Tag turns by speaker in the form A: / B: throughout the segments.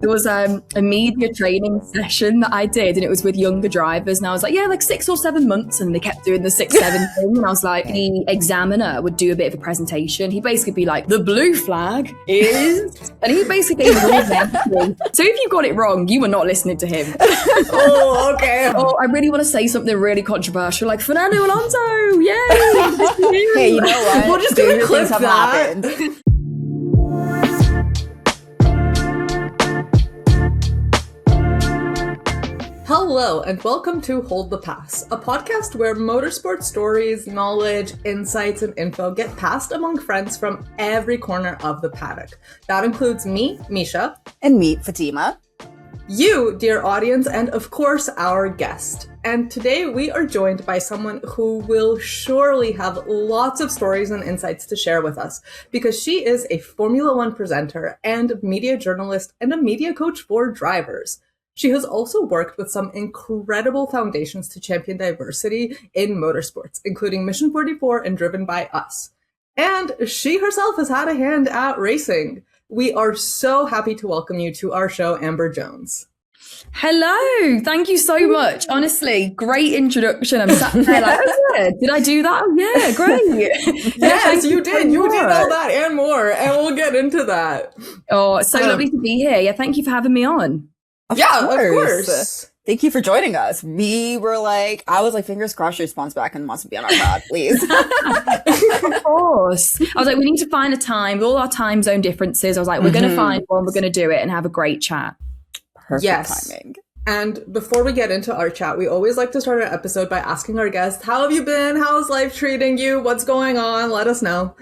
A: There was a media training session that I did, and it was with younger drivers, and I was like, yeah, like 6 or 7 months, and they kept doing the 6-7 thing, and I was like, the examiner would do a bit of a presentation. He'd basically be like, the blue flag is, and he basically gave all of everything. So if you got it wrong, you were not listening to him.
B: Oh, okay.
A: Oh, I really want to say something really controversial, like Fernando Alonso, yay!
B: Hey, you know what?
C: We're just gonna clip
B: have
C: that.
B: happened.
C: Hello, and welcome to Hold the Pass, a podcast where motorsport stories, knowledge, insights, and info get passed among friends from every corner of the paddock. That includes me, Misha.
B: And me, Fatima.
C: You, dear audience, and of course, our guest. And today we are joined by someone who will surely have lots of stories and insights to share with us, because she is a Formula One presenter and media journalist and a media coach for drivers. She has also worked with some incredible foundations to champion diversity in motorsports, including Mission 44 and Driven by Us. And she herself has had a hand at racing. We are so happy to welcome you to our show, Amber Jones.
A: Hello, thank you so much. Honestly, great introduction. I'm sat there like, oh yeah, did I do that? Oh yeah, great.
C: Yes, you did. You did all that and more, and we'll get into that.
A: Oh, it's so lovely to be here. Yeah, thank you for having me on.
C: Of course.
B: Thank you for joining us. I was like, fingers crossed your response back and wants to be on our pod, please.
A: Of course. I was like, we need to find a time, with all our time zone differences. I was like, we're going to find one, we're going to do it and have a great chat.
B: Perfect timing.
C: And before we get into our chat, we always like to start our episode by asking our guests, how have you been? How's life treating you? What's going on? Let us know.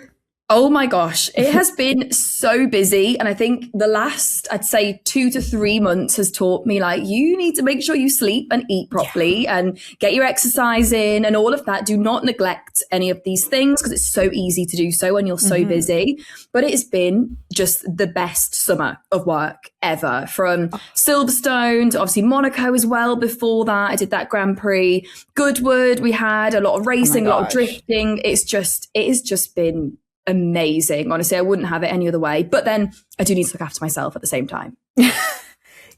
A: Oh my gosh, it has been so busy. And I think the last, I'd say 2 to 3 months has taught me, like, you need to make sure you sleep and eat properly and get your exercise in and all of that. Do not neglect any of these things because it's so easy to do so when you're so busy. But it has been just the best summer of work ever, from Silverstone to obviously Monaco as well. Before that, I did that Grand Prix. Goodwood, we had a lot of racing, a lot of drifting. It has just been amazing. Honestly, I wouldn't have it any other way. But then I do need to look after myself at the same time.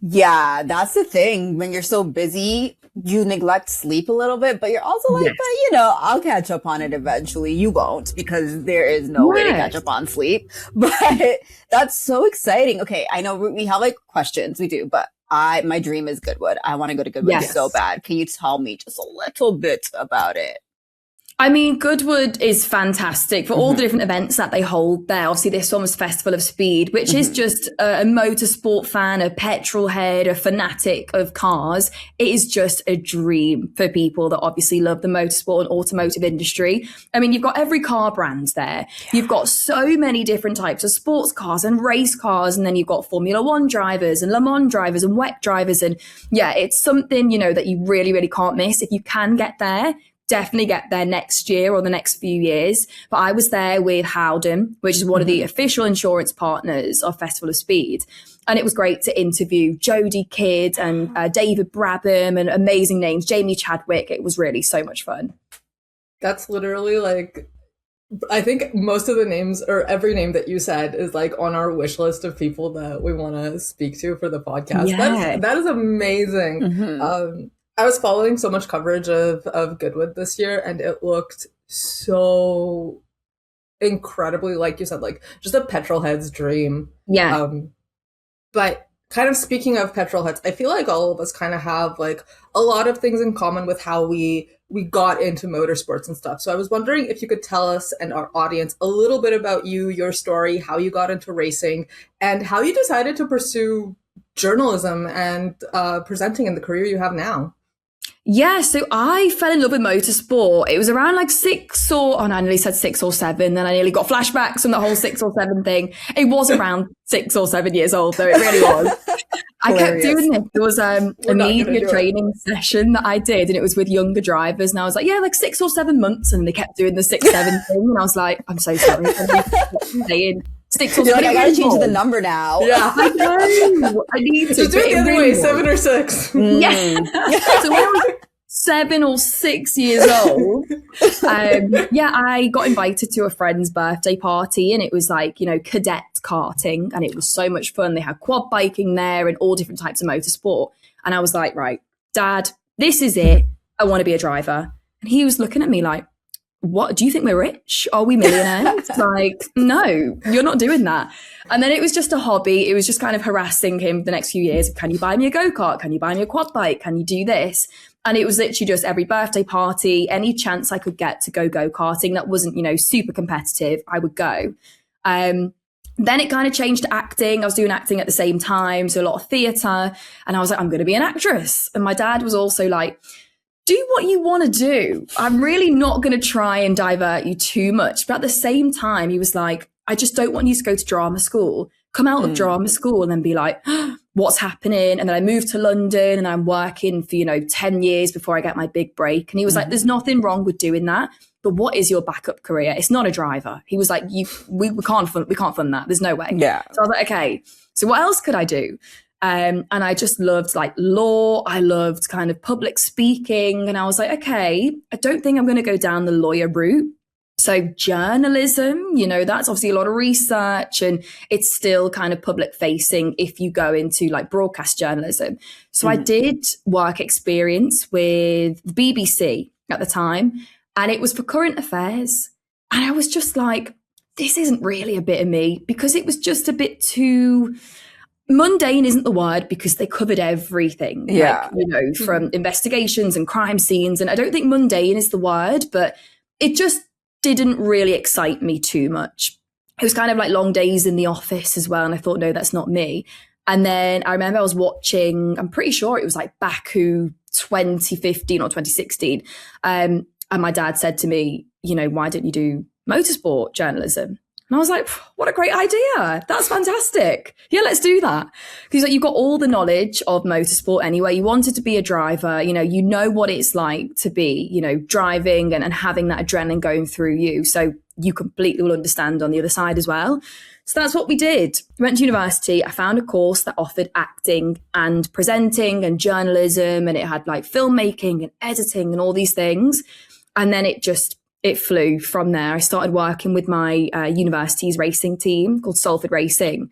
B: Yeah, that's the thing. When you're so busy, you neglect sleep a little bit, but you're also like, but I'll catch up on it eventually. You won't, because there is no way to catch up on sleep. But that's so exciting. Okay, I know we have like questions, we do, but my dream is Goodwood. I want to go to Goodwood so bad. Can you tell me just a little bit about it?
A: I mean, Goodwood is fantastic for all the different events that they hold there. Obviously, this one was Festival of Speed, which is just a motorsport fan, a petrol head, a fanatic of cars. It is just a dream for people that obviously love the motorsport and automotive industry. I mean, you've got every car brand there. Yeah. You've got so many different types of sports cars and race cars. And then you've got Formula One drivers and Le Mans drivers and WEC drivers. And yeah, it's something, that you really, really can't miss. If you can get there, definitely get there next year or the next few years. But I was there with Howden, which is one of the official insurance partners of Festival of Speed. And it was great to interview Jodie Kidd and David Brabham and amazing names, Jamie Chadwick. It was really so much fun.
C: That's literally like, I think most of the names or every name that you said is like on our wish list of people that we want to speak to for the podcast. Yeah. That is amazing. I was following so much coverage of Goodwood this year, and it looked so incredibly, like you said, like just a petrolhead's dream.
A: Yeah.
C: But kind of speaking of petrolheads, I feel like all of us kind of have like a lot of things in common with how we got into motorsports and stuff. So I was wondering if you could tell us and our audience a little bit about you, your story, how you got into racing, and how you decided to pursue journalism and presenting in the career you have now.
A: Yeah, so I fell in love with motorsport. It was around like I nearly said 6 or 7. Then I nearly got flashbacks from the whole 6 or 7 thing. It was around 6 or 7 years old, though. It really was. I kept doing this. There was a media training session that I did, and it was with younger drivers. And I was like, yeah, like 6 or 7 months. And they kept doing the 6-7 thing. And I was like, I'm so sorry. I'm saying 6 or 7.
B: Like, I gotta change the number now.
C: Yeah.
A: I know. I need to.
C: Just do it the other way, 7 or 6.
A: Yeah. 7 or 6 years old, I got invited to a friend's birthday party, and it was like, cadet karting, and it was so much fun. They had quad biking there and all different types of motorsport. And I was like, right, Dad, this is it. I want to be a driver. And he was looking at me like, what, do you think we're rich? Are we millionaires? Like, no, you're not doing that. And then it was just a hobby. It was just kind of harassing him the next few years. Can you buy me a go-kart? Can you buy me a quad bike? Can you do this? And it was literally just every birthday party, any chance I could get to go-karting that wasn't, super competitive, I would go. Then it kind of changed to acting. I was doing acting at the same time, so a lot of theatre. And I was like, I'm going to be an actress. And my dad was also like, do what you want to do. I'm really not going to try and divert you too much. But at the same time, he was like, I just don't want you to go to drama school. Come out of drama school and then be like, what's happening? And then I moved to London and I'm working for, 10 years before I get my big break. And he was like, there's nothing wrong with doing that. But what is your backup career? It's not a driver. He was like, we can't fund that. There's no way.
B: Yeah.
A: So I was like, okay, so what else could I do? And I just loved like law. I loved kind of public speaking. And I was like, okay, I don't think I'm going to go down the lawyer route. So journalism, that's obviously a lot of research and it's still kind of public facing if you go into like broadcast journalism. So I did work experience with the BBC at the time, and it was for current affairs. And I was just like, this isn't really a bit of me, because it was just a bit too mundane isn't the word, because they covered everything.
B: Yeah.
A: Like, from investigations and crime scenes. And I don't think mundane is the word, but it just didn't really excite me too much. It was kind of like long days in the office as well. And I thought, no, that's not me. And then I remember I was watching, I'm pretty sure it was like Baku 2015 or 2016. And my dad said to me, why don't you do motorsport journalism? And I was like, what a great idea. That's fantastic. Yeah, let's do that. Because like, you've got all the knowledge of motorsport anyway. You wanted to be a driver, you know what it's like to be, driving and having that adrenaline going through you. So you completely will understand on the other side as well. So that's what we did. We went to university. I found a course that offered acting and presenting and journalism. And it had like filmmaking and editing and all these things. And then it flew from there. I started working with my university's racing team called Salford Racing.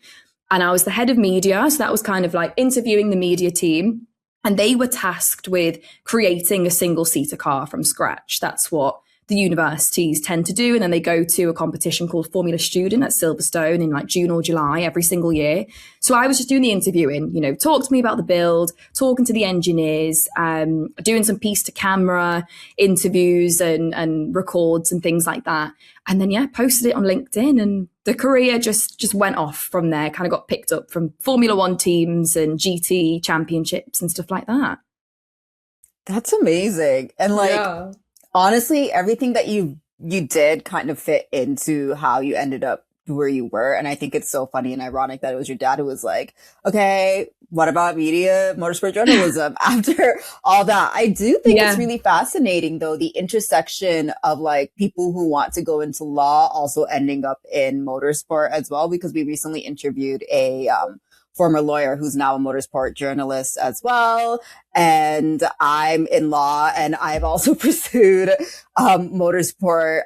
A: And I was the head of media. So that was kind of like interviewing the media team. And they were tasked with creating a single-seater car from scratch. That's what the universities tend to do. And then they go to a competition called Formula Student at Silverstone in like June or July every single year. So I was just doing the interviewing, talk to me about the build, talking to the engineers, doing some piece to camera interviews and records and things like that. And then, posted it on LinkedIn, and the career just went off from there, kind of got picked up from Formula One teams and GT championships and stuff like that.
B: That's amazing. And honestly, everything that you did kind of fit into how you ended up where you were. And I think it's so funny and ironic that it was your dad who was like, okay, what about media, motorsport journalism after all that? I do think it's really fascinating, though, the intersection of like people who want to go into law also ending up in motorsport as well, because we recently interviewed a former lawyer who's now a motorsport journalist as well. And I'm in law, and I've also pursued motorsport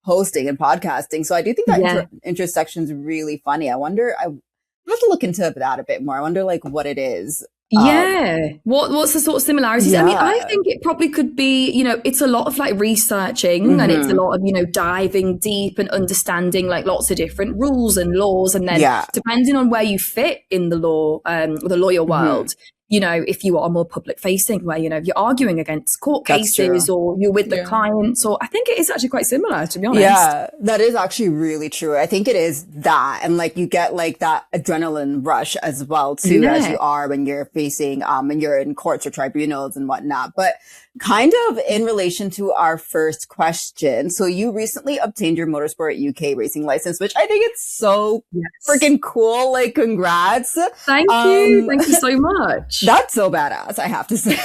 B: hosting and podcasting. So I do think that intersection is really funny. I wonder, I have to look into that a bit more. I wonder like what it is.
A: What's the sort of similarities? I mean, I think it probably could be, it's a lot of like researching and it's a lot of, diving deep and understanding like lots of different rules and laws. And then depending on where you fit in the law, the lawyer world, if you are more public facing where, you're arguing against court cases or you're with the clients, or I think it is actually quite similar, to be honest. Yeah,
B: that is actually really true. I think it is that. And like you get like that adrenaline rush as well too, as you are when you're facing, when you're in courts or tribunals and whatnot. But kind of in relation to our first question. So you recently obtained your Motorsport UK racing license, which I think it's so freaking cool. Like, congrats.
A: Thank you. Thank you so much.
B: That's so badass, I have to say.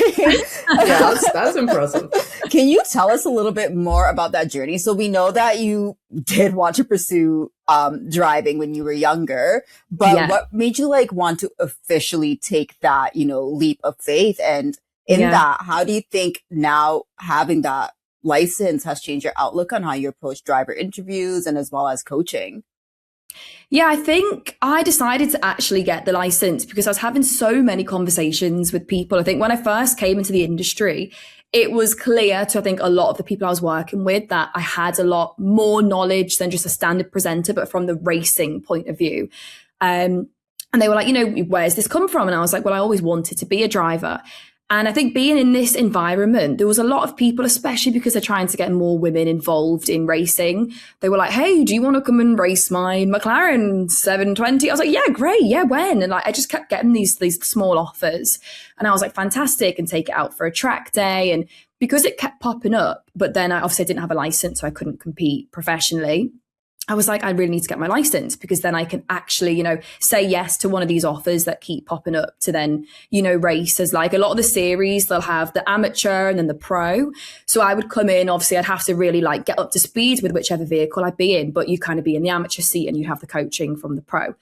C: That's impressive.
B: Can you tell us a little bit more about that journey? So we know that you did want to pursue driving when you were younger, but what made you like want to officially take that, leap of faith and In
A: Yeah.
B: that, how do you think now having that license has changed your outlook on how you approach driver interviews and as well as coaching?
A: Yeah, I think I decided to actually get the license because I was having so many conversations with people. I think when I first came into the industry, it was clear to, I think, a lot of the people I was working with that I had a lot more knowledge than just a standard presenter, but from the racing point of view. And they were like, where's this come from? And I was like, well, I always wanted to be a driver. And I think being in this environment, there was a lot of people, especially because they're trying to get more women involved in racing. They were like, hey, do you want to come and race my McLaren 720? I was like, yeah, great. Yeah, when? And like, I just kept getting these small offers. And I was like, fantastic, and take it out for a track day. And because it kept popping up, but then I obviously didn't have a license, so I couldn't compete professionally. I was like, I really need to get my license because then I can actually, say yes to one of these offers that keep popping up to then, race as like a lot of the series, they'll have the amateur and then the pro. So I would come in, obviously I'd have to really like get up to speed with whichever vehicle I'd be in, but you kind of be in the amateur seat and you'd have the coaching from the pro.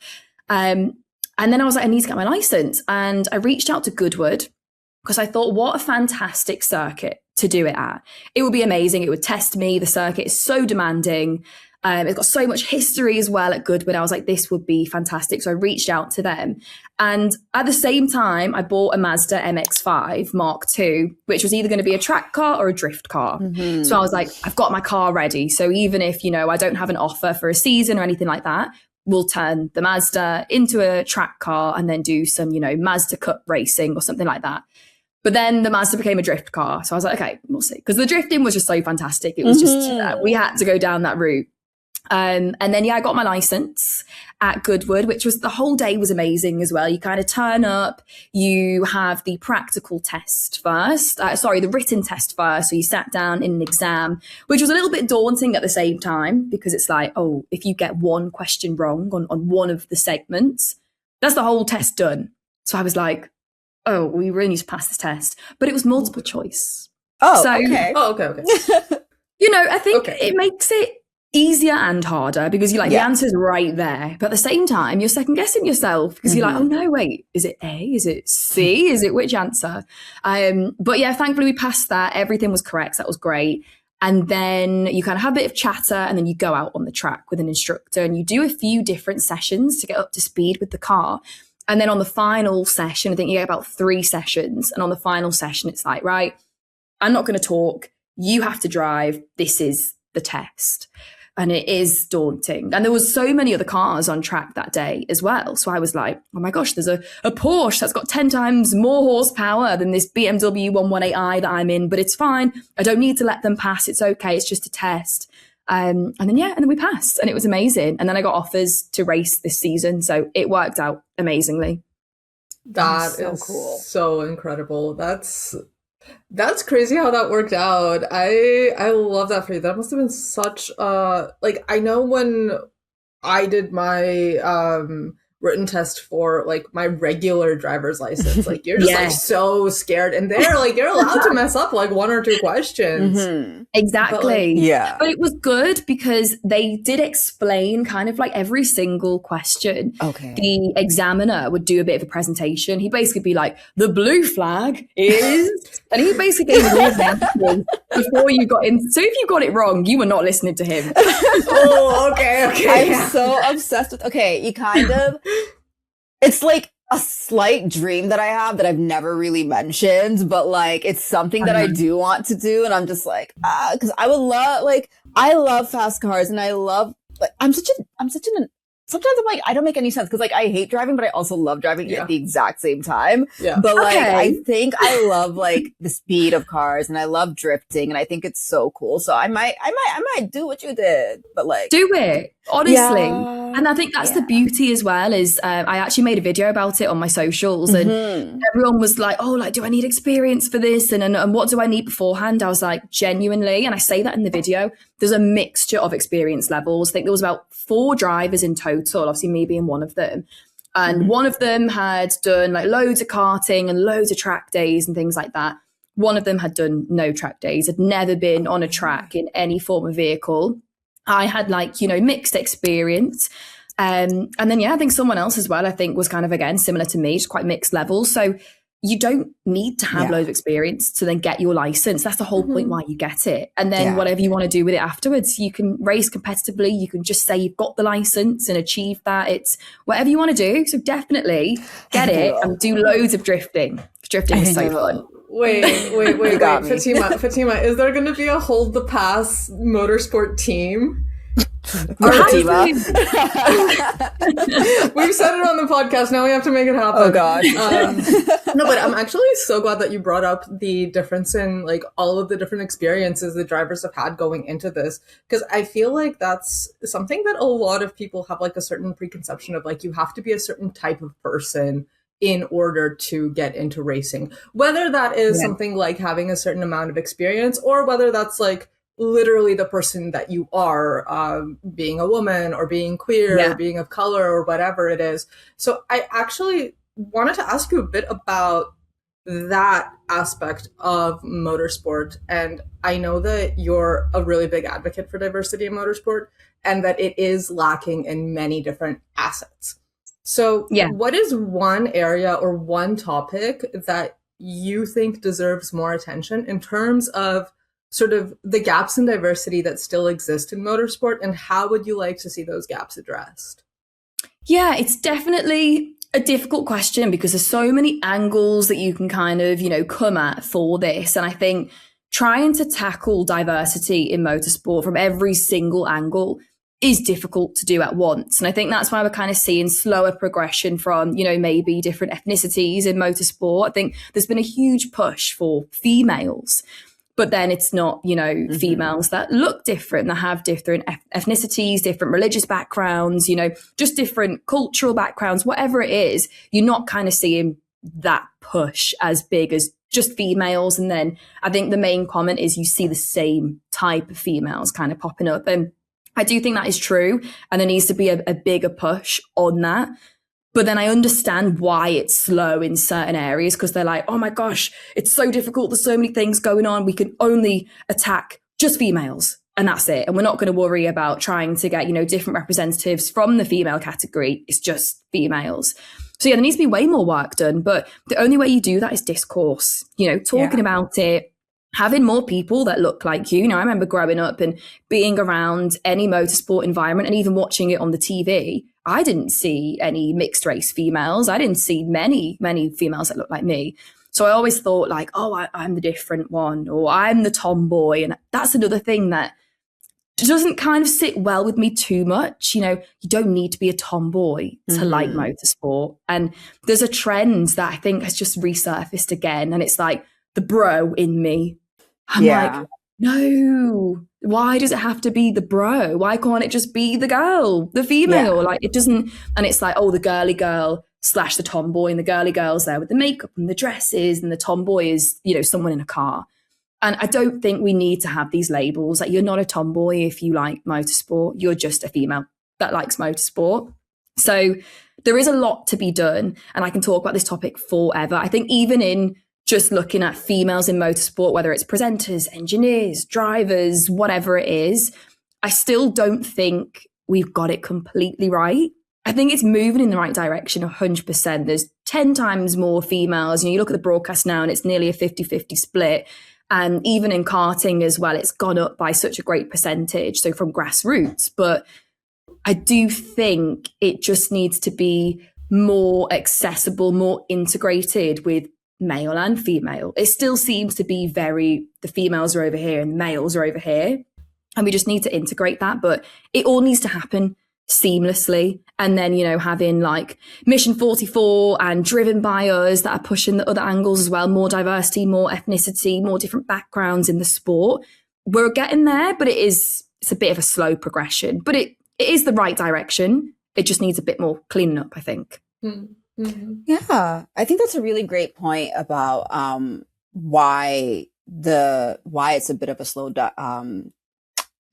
A: And then I was like, I need to get my license. And I reached out to Goodwood because I thought, what a fantastic circuit to do it at. It would be amazing. It would test me. The circuit is so demanding. It's got so much history as well at Goodwood. I was like, this would be fantastic. So I reached out to them. And at the same time, I bought a Mazda MX-5 Mark II, which was either going to be a track car or a drift car. Mm-hmm. So I was like, I've got my car ready. So even if, I don't have an offer for a season or anything like that, we'll turn the Mazda into a track car and then do some, Mazda Cup racing or something like that. But then the Mazda became a drift car. So I was like, okay, we'll see. Because the drifting was just so fantastic. It was just, we had to go down that route. And then, I got my license at Goodwood, which was the whole day was amazing as well. You kind of turn up, you have the practical test first, the written test first. So you sat down in an exam, which was a little bit daunting at the same time because it's like, oh, if you get one question wrong on one of the segments, that's the whole test done. So I was like, oh, we really need to pass this test. But it was multiple choice.
B: Oh,
A: so,
B: okay.
C: Oh, okay.
A: I think it makes it easier and harder because you're like, the answer's right there. But at the same time, you're second guessing yourself because you're like, oh no, wait, is it A? Is it C? Is it which answer? But yeah, thankfully we passed that. Everything was correct. So that was great. And then you kind of have a bit of chatter and then you go out on the track with an instructor and you do a few different sessions to get up to speed with the car. And then on the final session, I think you get about 3 sessions. And on the final session, it's like, right, I'm not going to talk. You have to drive. This is the test. And it is daunting. And there was so many other cars on track that day as well. So I was like, oh my gosh, there's a Porsche that's got 10 times more horsepower than this BMW 118i that I'm in, but it's fine. I don't need to let them pass. It's okay. It's just a test. And then we passed and it was amazing. And then I got offers to race this season. So it worked out amazingly.
C: That
B: so
C: is
B: cool.
C: So incredible. That's crazy how that worked out. I love that for you. That must have been such I know when I did my written test for like my regular driver's license, like you're just like so scared and they're like you're allowed to mess up like 1 or 2 questions.
A: Exactly.
B: But
A: it was good because they did explain kind of like every single question.
B: Okay.
A: The examiner would do a bit of a presentation. He'd basically be like, the blue flag is, and he basically gave all the answers before you got in. So if you got it wrong, you were not listening to him.
C: Oh, okay.
B: I'm so obsessed with, you kind of, it's like a slight dream that I have that I've never really mentioned, but like it's something that I do want to do. And I'm just like, because I would love, I love fast cars and I love, sometimes I'm like, I don't make any sense because like I hate driving, but I also love driving at the exact same time. Yeah. But like, I think I love like the speed of cars and I love drifting and I think it's so cool. So I might do what you did, but like.
A: Do it, honestly. Yeah. And I think that's the beauty as well is I actually made a video about it on my socials and everyone was like, oh, like, do I need experience for this? And what do I need beforehand? I was like, genuinely, and I say that in the video, there's a mixture of experience levels. I think there was about 4 drivers in total, obviously me being one of them. And one of them had done like loads of karting and loads of track days and things like that. One of them had done no track days, had never been on a track in any form of vehicle. I had like, mixed experience. And then, I think someone else as well, I think was kind of, again, similar to me, just quite mixed levels. So you don't need to have loads of experience to then get your license. That's the whole point why you get it. And then whatever you want to do with it afterwards, you can race competitively. You can just say you've got the license and achieve that. It's whatever you want to do. So definitely get it and do loads of drifting. Drifting is so fun.
C: Wait, Fatima, is there going to be a Hold the Pass Motorsport team?
B: Fatima.
C: We've said it on the podcast. Now we have to make it happen.
B: Oh gosh.
C: No, but I'm actually so glad that you brought up the difference in like all of the different experiences the drivers have had going into this, because I feel like that's something that a lot of people have like a certain preconception of, like you have to be a certain type of person in order to get into racing, whether that is something like having a certain amount of experience, or whether that's like literally the person that you are, being a woman or being queer or being of color or whatever it is. So I actually wanted to ask you a bit about that aspect of motorsport. And I know that you're a really big advocate for diversity in motorsport and that it is lacking in many different assets. So what is one area or one topic that you think deserves more attention in terms of sort of the gaps in diversity that still exist in motorsport, and how would you like to see those gaps addressed?
A: Yeah, it's definitely a difficult question because there's so many angles that you can kind of, come at for this. And I think trying to tackle diversity in motorsport from every single angle is difficult to do at once. And I think that's why we're kind of seeing slower progression from, maybe different ethnicities in motorsport. I think there's been a huge push for females. But then it's not, females that look different, that have different ethnicities, different religious backgrounds, just different cultural backgrounds, whatever it is, you're not kind of seeing that push as big as just females. And then I think the main comment is you see the same type of females kind of popping up. And I do think that is true. And there needs to be a bigger push on that. But then I understand why it's slow in certain areas, because they're like, oh my gosh, it's so difficult. There's so many things going on. We can only attack just females and that's it. And we're not going to worry about trying to get, different representatives from the female category. It's just females. So there needs to be way more work done. But the only way you do that is discourse, talking about it, having more people that look like you. I remember growing up and being around any motorsport environment and even watching it on the TV. I didn't see any mixed race females. I didn't see many females that looked like me. So I always thought like, oh, I'm the different one, or I'm the tomboy. And that's another thing that doesn't kind of sit well with me too much. You don't need to be a tomboy to like motorsport. And there's a trend that I think has just resurfaced again. And it's like the bro in me. I'm like, no, why does it have to be the bro? Why can't it just be the girl, the female? Like it doesn't. And it's like, oh, the girly girl / the tomboy, and the girly girl's there with the makeup and the dresses, and the tomboy is, someone in a car. And I don't think we need to have these labels. Like, you're not a tomboy if you like motorsport. You're just a female that likes motorsport. So there is a lot to be done. And I can talk about this topic forever. I think even in just looking at females in motorsport, whether it's presenters, engineers, drivers, whatever it is, I still don't think we've got it completely right. I think it's moving in the right direction 100%. There's 10 times more females. You look at the broadcast now and it's nearly a 50-50 split. And even in karting as well, it's gone up by such a great percentage. So from grassroots. But I do think it just needs to be more accessible, more integrated with male and female. It still seems to be the females are over here and the males are over here. And we just need to integrate that. But it all needs to happen seamlessly. And then, having like Mission 44 and Driven by Us that are pushing the other angles as well, more diversity, more ethnicity, more different backgrounds in the sport. We're getting there, but it's a bit of a slow progression. But it is the right direction. It just needs a bit more cleaning up, I think.
B: Mm-hmm. Yeah, I think that's a really great point about why it's a bit of a slow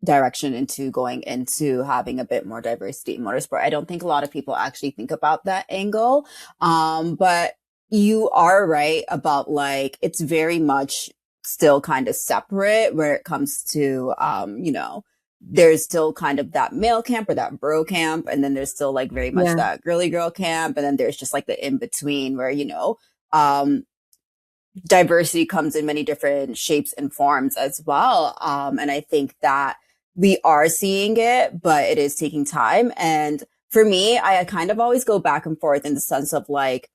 B: direction into going into having a bit more diversity in motorsport. I don't think a lot of people actually think about that angle. But you are right about like, it's very much still kind of separate where it comes to, there's still kind of that male camp or that bro camp. And then there's still like very much that girly girl camp. And then there's just like the in between where, diversity comes in many different shapes and forms as well. And I think that we are seeing it, but it is taking time. And for me, I kind of always go back and forth in the sense of like,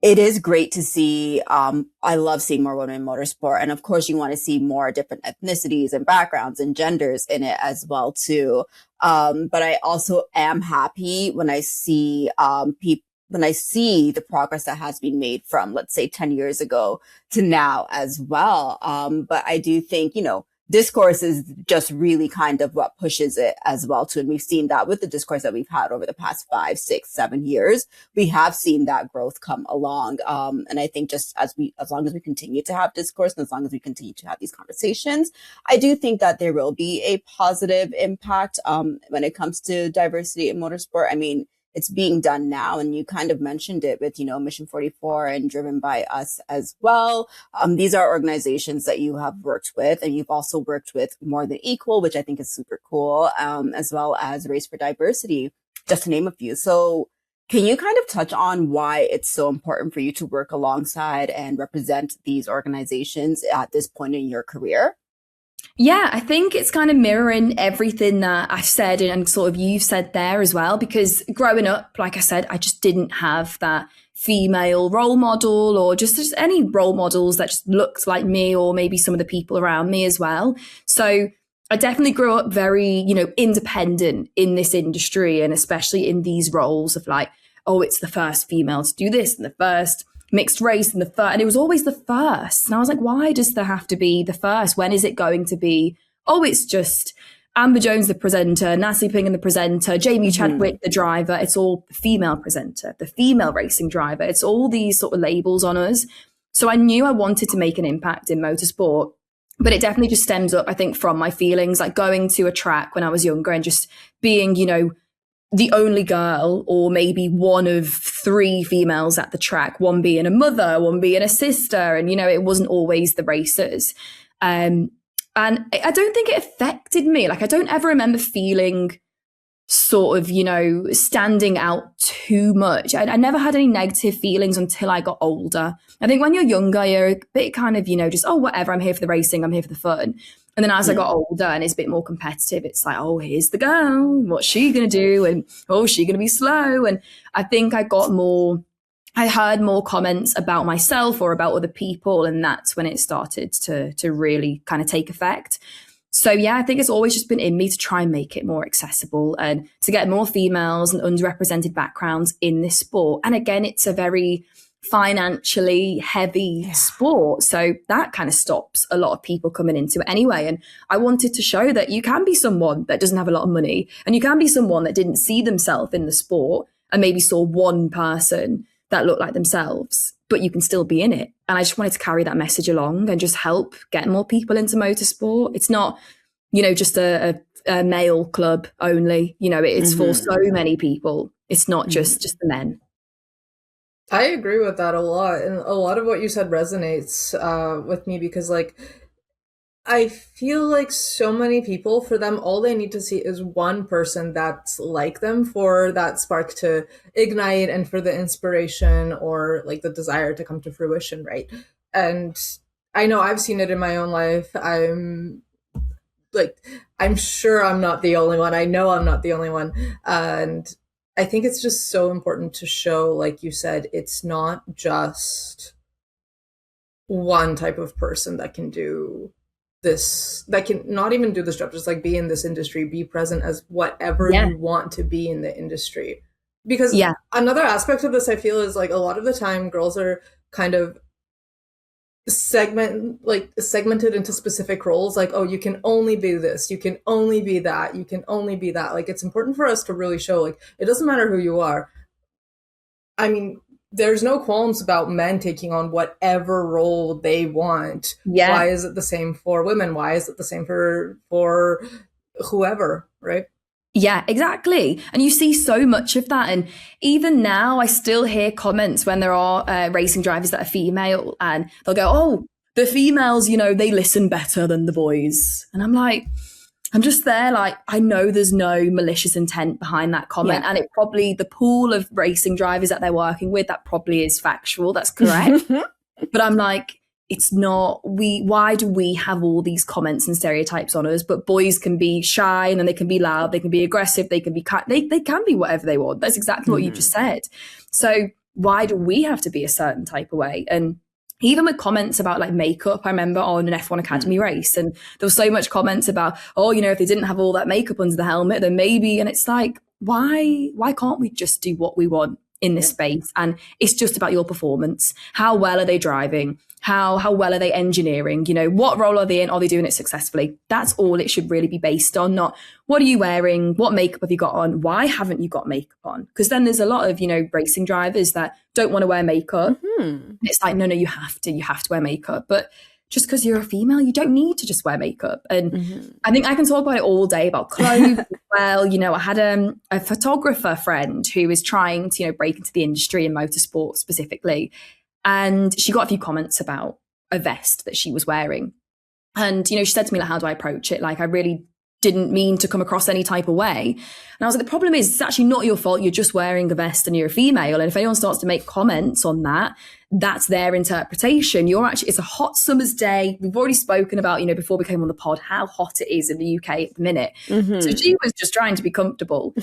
B: it is great to see. I love seeing more women in motorsport. And of course, you want to see more different ethnicities and backgrounds and genders in it as well, too. But I also am happy when I see when I see the progress that has been made from, let's say, 10 years ago to now as well. But I do think, discourse is just really kind of what pushes it as well too. And we've seen that with the discourse that we've had over the past 5, 6, 7 years. We have seen that growth come along. And I think just as long as we continue to have discourse and as long as we continue to have these conversations, I do think that there will be a positive impact when it comes to diversity in motorsport. I mean, it's being done now, and you kind of mentioned it with, Mission 44 and Driven by Us as well. These are organizations that you have worked with, and you've also worked with More Than Equal, which I think is super cool, as well as Race for Diversity, just to name a few. So can you kind of touch on why it's so important for you to work alongside and represent these organizations at this point in your career?
A: Yeah, I think it's kind of mirroring everything that I've said and sort of you've said there as well, because growing up, like I said, I just didn't have that female role model or just any role models that just looked like me or maybe some of the people around me as well. So I definitely grew up very, independent in this industry, and especially in these roles of like, oh, it's the first female to do this and the first mixed race and and it was always the first. And I was like, why does there have to be the first? When is it going to be, oh, it's just Amber Jones, the presenter, Natalie Pingham, the presenter, Jamie Chadwick, the driver. It's all the female presenter, the female racing driver. It's all these sort of labels on us. So I knew I wanted to make an impact in motorsport, but it definitely just stems up, I think, from my feelings, like going to a track when I was younger and just being, the only girl or maybe one of 3 females at the track, one being a mother, one being a sister. And, it wasn't always the racers. And I don't think it affected me. Like, I don't ever remember feeling sort of, standing out too much. I never had any negative feelings until I got older. I think when you're younger, you're a bit kind of, just, oh, whatever, I'm here for the racing, I'm here for the fun. And then as I got older and it's a bit more competitive, it's like, oh, here's the girl. What's she going to do? And, oh, is she going to be slow? And I think I heard more comments about myself or about other people. And that's when it started to really kind of take effect. So, yeah, I think it's always just been in me to try and make it more accessible and to get more females and underrepresented backgrounds in this sport. And again, it's a very financially heavy sport. So that kind of stops a lot of people coming into it anyway. And I wanted to show that you can be someone that doesn't have a lot of money, and you can be someone that didn't see themselves in the sport and maybe saw one person that looked like themselves, but you can still be in it. And I just wanted to carry that message along and just help get more people into motorsport. It's not, just a male club only, it's for so many people. It's not just the men.
C: I agree with that a lot. And a lot of what you said resonates with me because, I feel like so many people, for them, all they need to see is one person that's like them for that spark to ignite and for the inspiration or, the desire to come to fruition, right? And I know I've seen it in my own life. I'm sure I'm not the only one. I know I'm not the only one. And I think it's just so important to show, like you said, it's not just one type of person that can do this, that can not even do this job, just be in this industry, be present as whatever you want to be in the industry. Because another aspect of this, I feel, is a lot of the time girls are kind of segmented into specific roles, oh, you can only be this, you can only be that, you can only be that. It's important for us to really show it doesn't matter who you are. I mean, there's no qualms about men taking on whatever role they want. Why is it the same for women? Why is it the same for whoever, right?
A: Yeah, exactly. And you see so much of that. And even now, I still hear comments when there are racing drivers that are female, and they'll go, oh, the females, they listen better than the boys. And I'm just there, I know there's no malicious intent behind that comment. And it probably, the pool of racing drivers that they're working with, that probably is factual. That's correct. But I'm it's not, why do we have all these comments and stereotypes on us, but boys can be shy and then they can be loud, they can be aggressive, they can be, they can be whatever they want. That's exactly what you just said. So why do we have to be a certain type of way? And even with comments about like makeup, I remember on an F1 Academy race, and there was so much comments about, oh, you know, if they didn't have all that makeup under the helmet, then maybe, and it's like, why can't we just do what we want in this space? And it's just about your performance. How well are they driving? How well are they engineering? You know, what role are they in? Are they doing it successfully? That's all it should really be based on, not what are you wearing? What makeup have you got on? Why haven't you got makeup on? Because then there's a lot of, you know, racing drivers that don't want to wear makeup. It's like, no, you have to wear makeup. But just because you're a female, you don't need to just wear makeup. And I think I can talk about it all day about clothes as well. You know, I had a photographer friend who was trying to, you know, break into the industry in motorsport specifically. And she got a few comments about a vest that she was wearing. And, you know, she said to me, like, how do I approach it? Like, I really didn't mean to come across any type of way. And I was like, the problem is, it's actually not your fault. You're just wearing a vest and you're a female. And if anyone starts to make comments on that, that's their interpretation. It's a hot summer's day. We've already spoken about, you know, before we came on the pod, how hot it is in the UK at the minute. So she was just trying to be comfortable.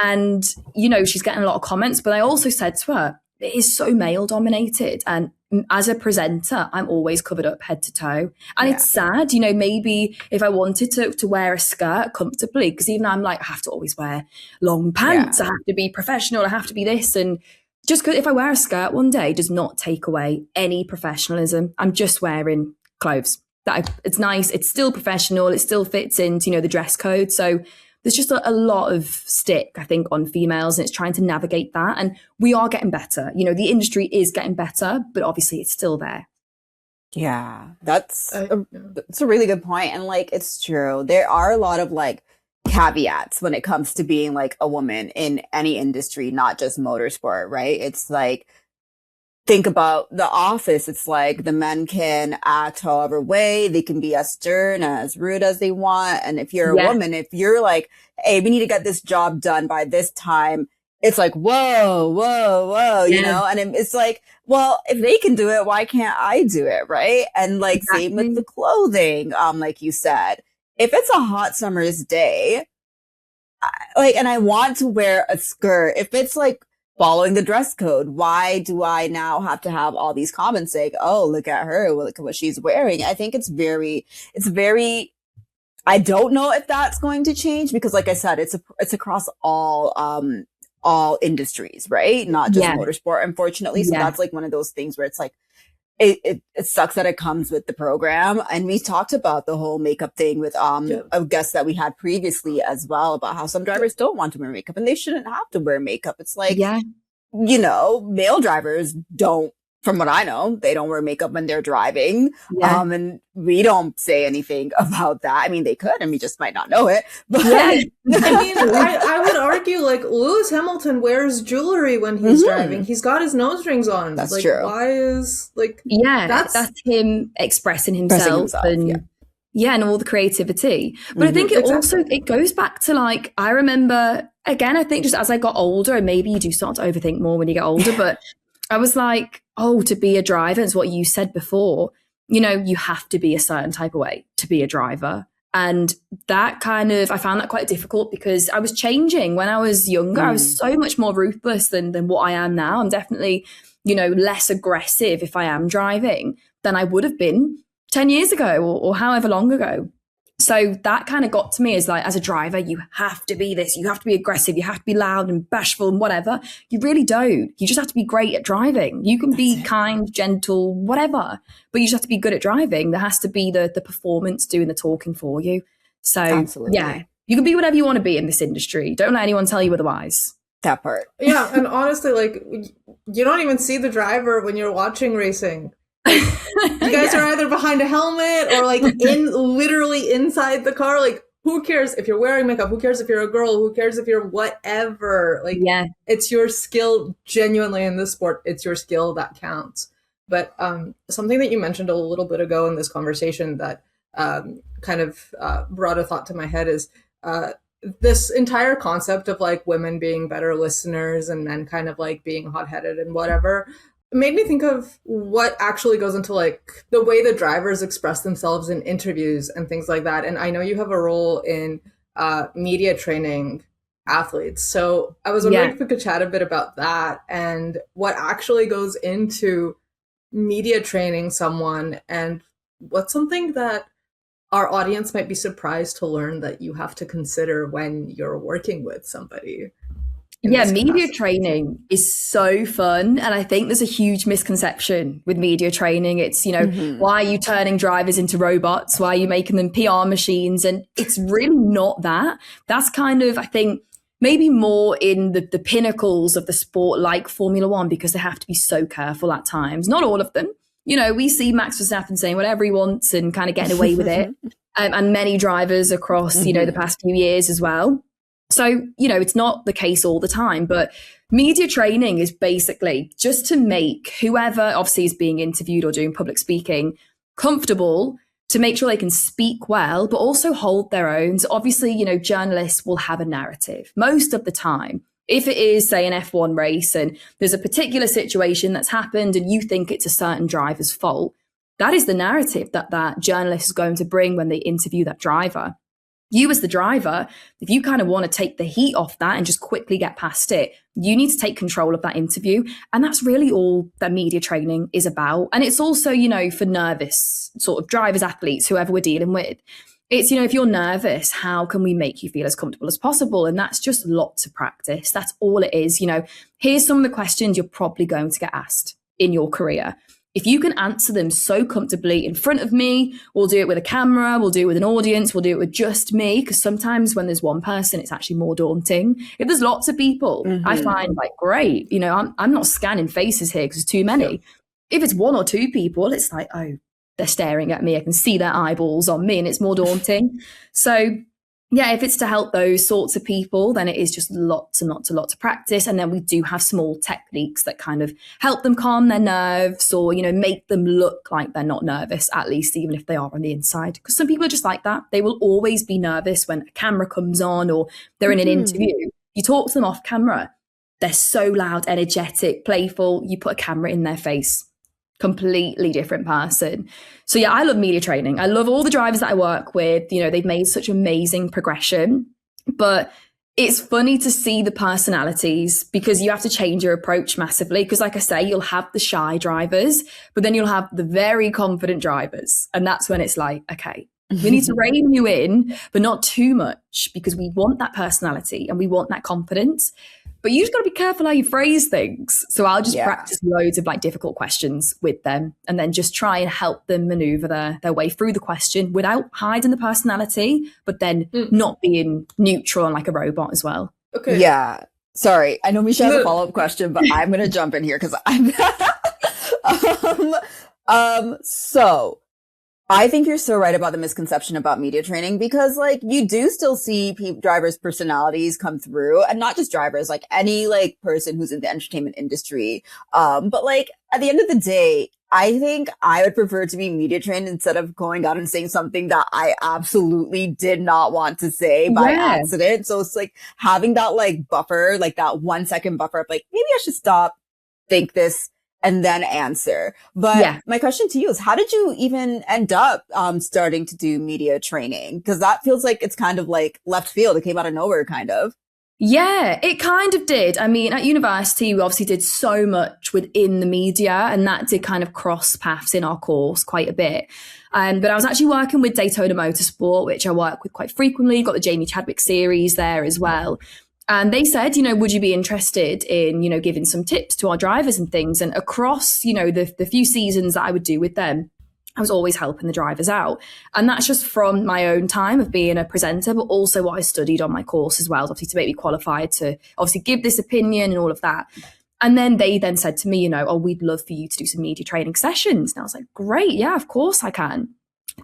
A: And, you know, she's getting a lot of comments. But I also said to her, it is so male dominated. And as a presenter, I'm always covered up head to toe. And it's sad, you know, maybe if I wanted to wear a skirt comfortably, because even I'm like, I have to always wear long pants. I have to be professional. I have to be this. And just because if I wear a skirt one day does not take away any professionalism. I'm just wearing clothes. It's nice. It's still professional. It still fits into, you know, the dress code. So there's just a lot of stick, I think, on females, and it's trying to navigate that. And we are getting better. You know, the industry is getting better, but obviously it's still there.
B: Yeah, that's a really good point. And like, it's true. There are a lot of like caveats when it comes to being like a woman in any industry, not just motorsport, right? It's like, think about The Office. It's like the men can act however way. They can be as stern, as rude as they want. And if you're a woman, if you're like, hey, we need to get this job done by this time, it's like, whoa, you know? And it's like, well, if they can do it, why can't I do it? Right. And like, same with the clothing. Like you said, if it's a hot summer's day, and I want to wear a skirt, if it's like, following the dress code, why do I now have to have all these comments saying, oh, look at her, look at what she's wearing? I think it's very, I don't know if that's going to change because like I said, it's across all industries, right? Not just motorsport, unfortunately. So that's like one of those things where it's like, it sucks that it comes with the program. And we talked about the whole makeup thing with a guest that we had previously as well, about how some drivers don't want to wear makeup and they shouldn't have to wear makeup. It's like, you know, male drivers don't, from what I know, they don't wear makeup when they're driving. And we don't say anything about that. I mean, they could, and we just might not know it. But
C: I mean, I would argue like Lewis Hamilton wears jewelry when he's driving. He's got his nose rings on.
B: That's
C: like,
B: true.
C: Why is like,
A: that's him expressing himself and and all the creativity. But I think it also, it goes back to like, I remember, again, I think just as I got older, and maybe you do start to overthink more when you get older, but I was like, oh, to be a driver, it's what you said before, you know, you have to be a certain type of way to be a driver. And that kind of, I found that quite difficult because I was changing when I was younger. I was so much more ruthless than what I am now. I'm definitely, you know, less aggressive if I am driving than I would have been 10 years ago or however long ago. So that kind of got to me as like, as a driver, you have to be this, you have to be aggressive, you have to be loud and bashful and whatever. You really don't. You just have to be great at driving. You can be kind, gentle, whatever, but you just have to be good at driving. There has to be the performance doing the talking for you. So you can be whatever you want to be in this industry. Don't let anyone tell you otherwise.
B: That part.
C: Yeah. And honestly, like you don't even see the driver when you're watching racing. You guys are either behind a helmet or like literally inside the car. Like, who cares if you're wearing makeup? Who cares if you're a girl? Who cares if you're whatever? Like, it's your skill genuinely in this sport. It's your skill that counts. But something that you mentioned a little bit ago in this conversation that kind of brought a thought to my head is this entire concept of like women being better listeners and men kind of like being hot-headed and whatever. made me think of what actually goes into like the way the drivers express themselves in interviews and things like that. And I know you have a role in media training athletes. So I was wondering if we could chat a bit about that and what actually goes into media training someone, and what's something that our audience might be surprised to learn that you have to consider when you're working with somebody.
A: Yeah, media training is so fun. And I think there's a huge misconception with media training. It's, why are you turning drivers into robots? Why are you making them PR machines? And it's really not that. That's kind of, I think, maybe more in the pinnacles of the sport like Formula One, because they have to be so careful at times. Not all of them. We see Max Verstappen saying whatever he wants and kind of getting away with it. And many drivers across, the past few years as well. So, it's not the case all the time, but media training is basically just to make whoever obviously is being interviewed or doing public speaking comfortable, to make sure they can speak well, but also hold their own. So obviously, journalists will have a narrative most of the time. If it is, say, an F1 race and there's a particular situation that's happened and you think it's a certain driver's fault, that is the narrative that journalist is going to bring when they interview that driver. You as the driver, if you kind of want to take the heat off that and just quickly get past it, you need to take control of that interview. And that's really all that media training is about. And it's also, for nervous sort of drivers, athletes, whoever we're dealing with. It's, if you're nervous, how can we make you feel as comfortable as possible? And that's just lots of practice. That's all it is. Here's some of the questions you're probably going to get asked in your career. If you can answer them so comfortably in front of me, we'll do it with a camera, we'll do it with an audience, we'll do it with just me. Because sometimes when there's one person, it's actually more daunting. If there's lots of people, I find like, great, I'm not scanning faces here because there's too many. Yeah. If it's one or two people, it's like, oh, they're staring at me. I can see their eyeballs on me and it's more daunting. So yeah, if it's to help those sorts of people, then it is just lots and lots of practice. And then we do have small techniques that kind of help them calm their nerves or, make them look like they're not nervous, at least, even if they are on the inside. Because some people are just like that. They will always be nervous when a camera comes on or they're in an interview. You talk to them off camera. They're so loud, energetic, playful. You put a camera in their face. Completely different person. So yeah, I love media training. I love all the drivers that I work with. They've made such amazing progression, but it's funny to see the personalities because you have to change your approach massively. Because like I say, you'll have the shy drivers, but then you'll have the very confident drivers. And that's when it's like, okay, we need to rein you in, but not too much because we want that personality and we want that confidence. But you just got to be careful how you phrase things. So I'll just practice loads of like difficult questions with them and then just try and help them maneuver their way through the question without hiding the personality, but then not being neutral and like a robot as well.
B: Okay. Yeah. Sorry. I know Misha has a follow-up question, but I'm going to jump in here because I'm so I think you're so right about the misconception about media training because like you do still see drivers' personalities come through, and not just drivers, like any like person who's in the entertainment industry. But like at the end of the day, I think I would prefer to be media trained instead of going out and saying something that I absolutely did not want to say by accident. So it's like having that like buffer, like that 1 second buffer of like, maybe I should stop, think this, and then answer. But my question to you is, how did you even end up starting to do media training? Because that feels like it's kind of like left field. It came out of nowhere, kind of.
A: Yeah, it kind of did. I mean, at university, we obviously did so much within the media, and that did kind of cross paths in our course quite a bit. But I was actually working with Daytona Motorsport, which I work with quite frequently. Got the Jamie Chadwick series there as well. And they said, would you be interested in, giving some tips to our drivers and things? And across, the few seasons that I would do with them, I was always helping the drivers out. And that's just from my own time of being a presenter, but also what I studied on my course as well, obviously to make me qualified to obviously give this opinion and all of that. And then they then said to me, oh, we'd love for you to do some media training sessions. And I was like, great. Yeah, of course I can.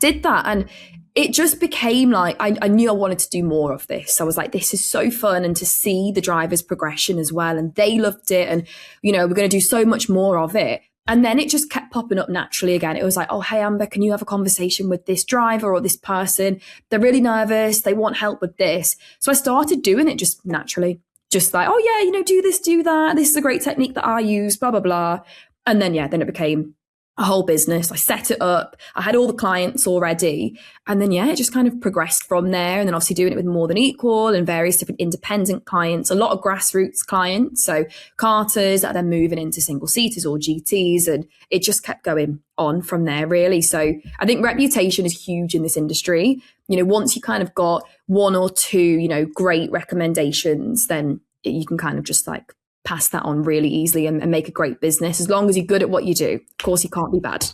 A: Did that. And it just became like, I knew I wanted to do more of this. I was like, this is so fun. And to see the drivers' progression as well. And they loved it. And, we're going to do so much more of it. And then it just kept popping up naturally again. It was like, oh, hey, Amber, can you have a conversation with this driver or this person? They're really nervous. They want help with this. So I started doing it just naturally. Just like, oh, yeah, do this, do that. This is a great technique that I use, blah, blah, blah. And then, then it became a whole business. I set it up. I had all the clients already. And then, it just kind of progressed from there. And then obviously doing it with More Than Equal and various different independent clients, a lot of grassroots clients. So carters that are then moving into single seaters or GTs. And it just kept going on from there, really. So I think reputation is huge in this industry. Once you kind of got one or two, great recommendations, then you can kind of just like pass that on really easily and make a great business as long as you're good at what you do. Of course, you can't be bad.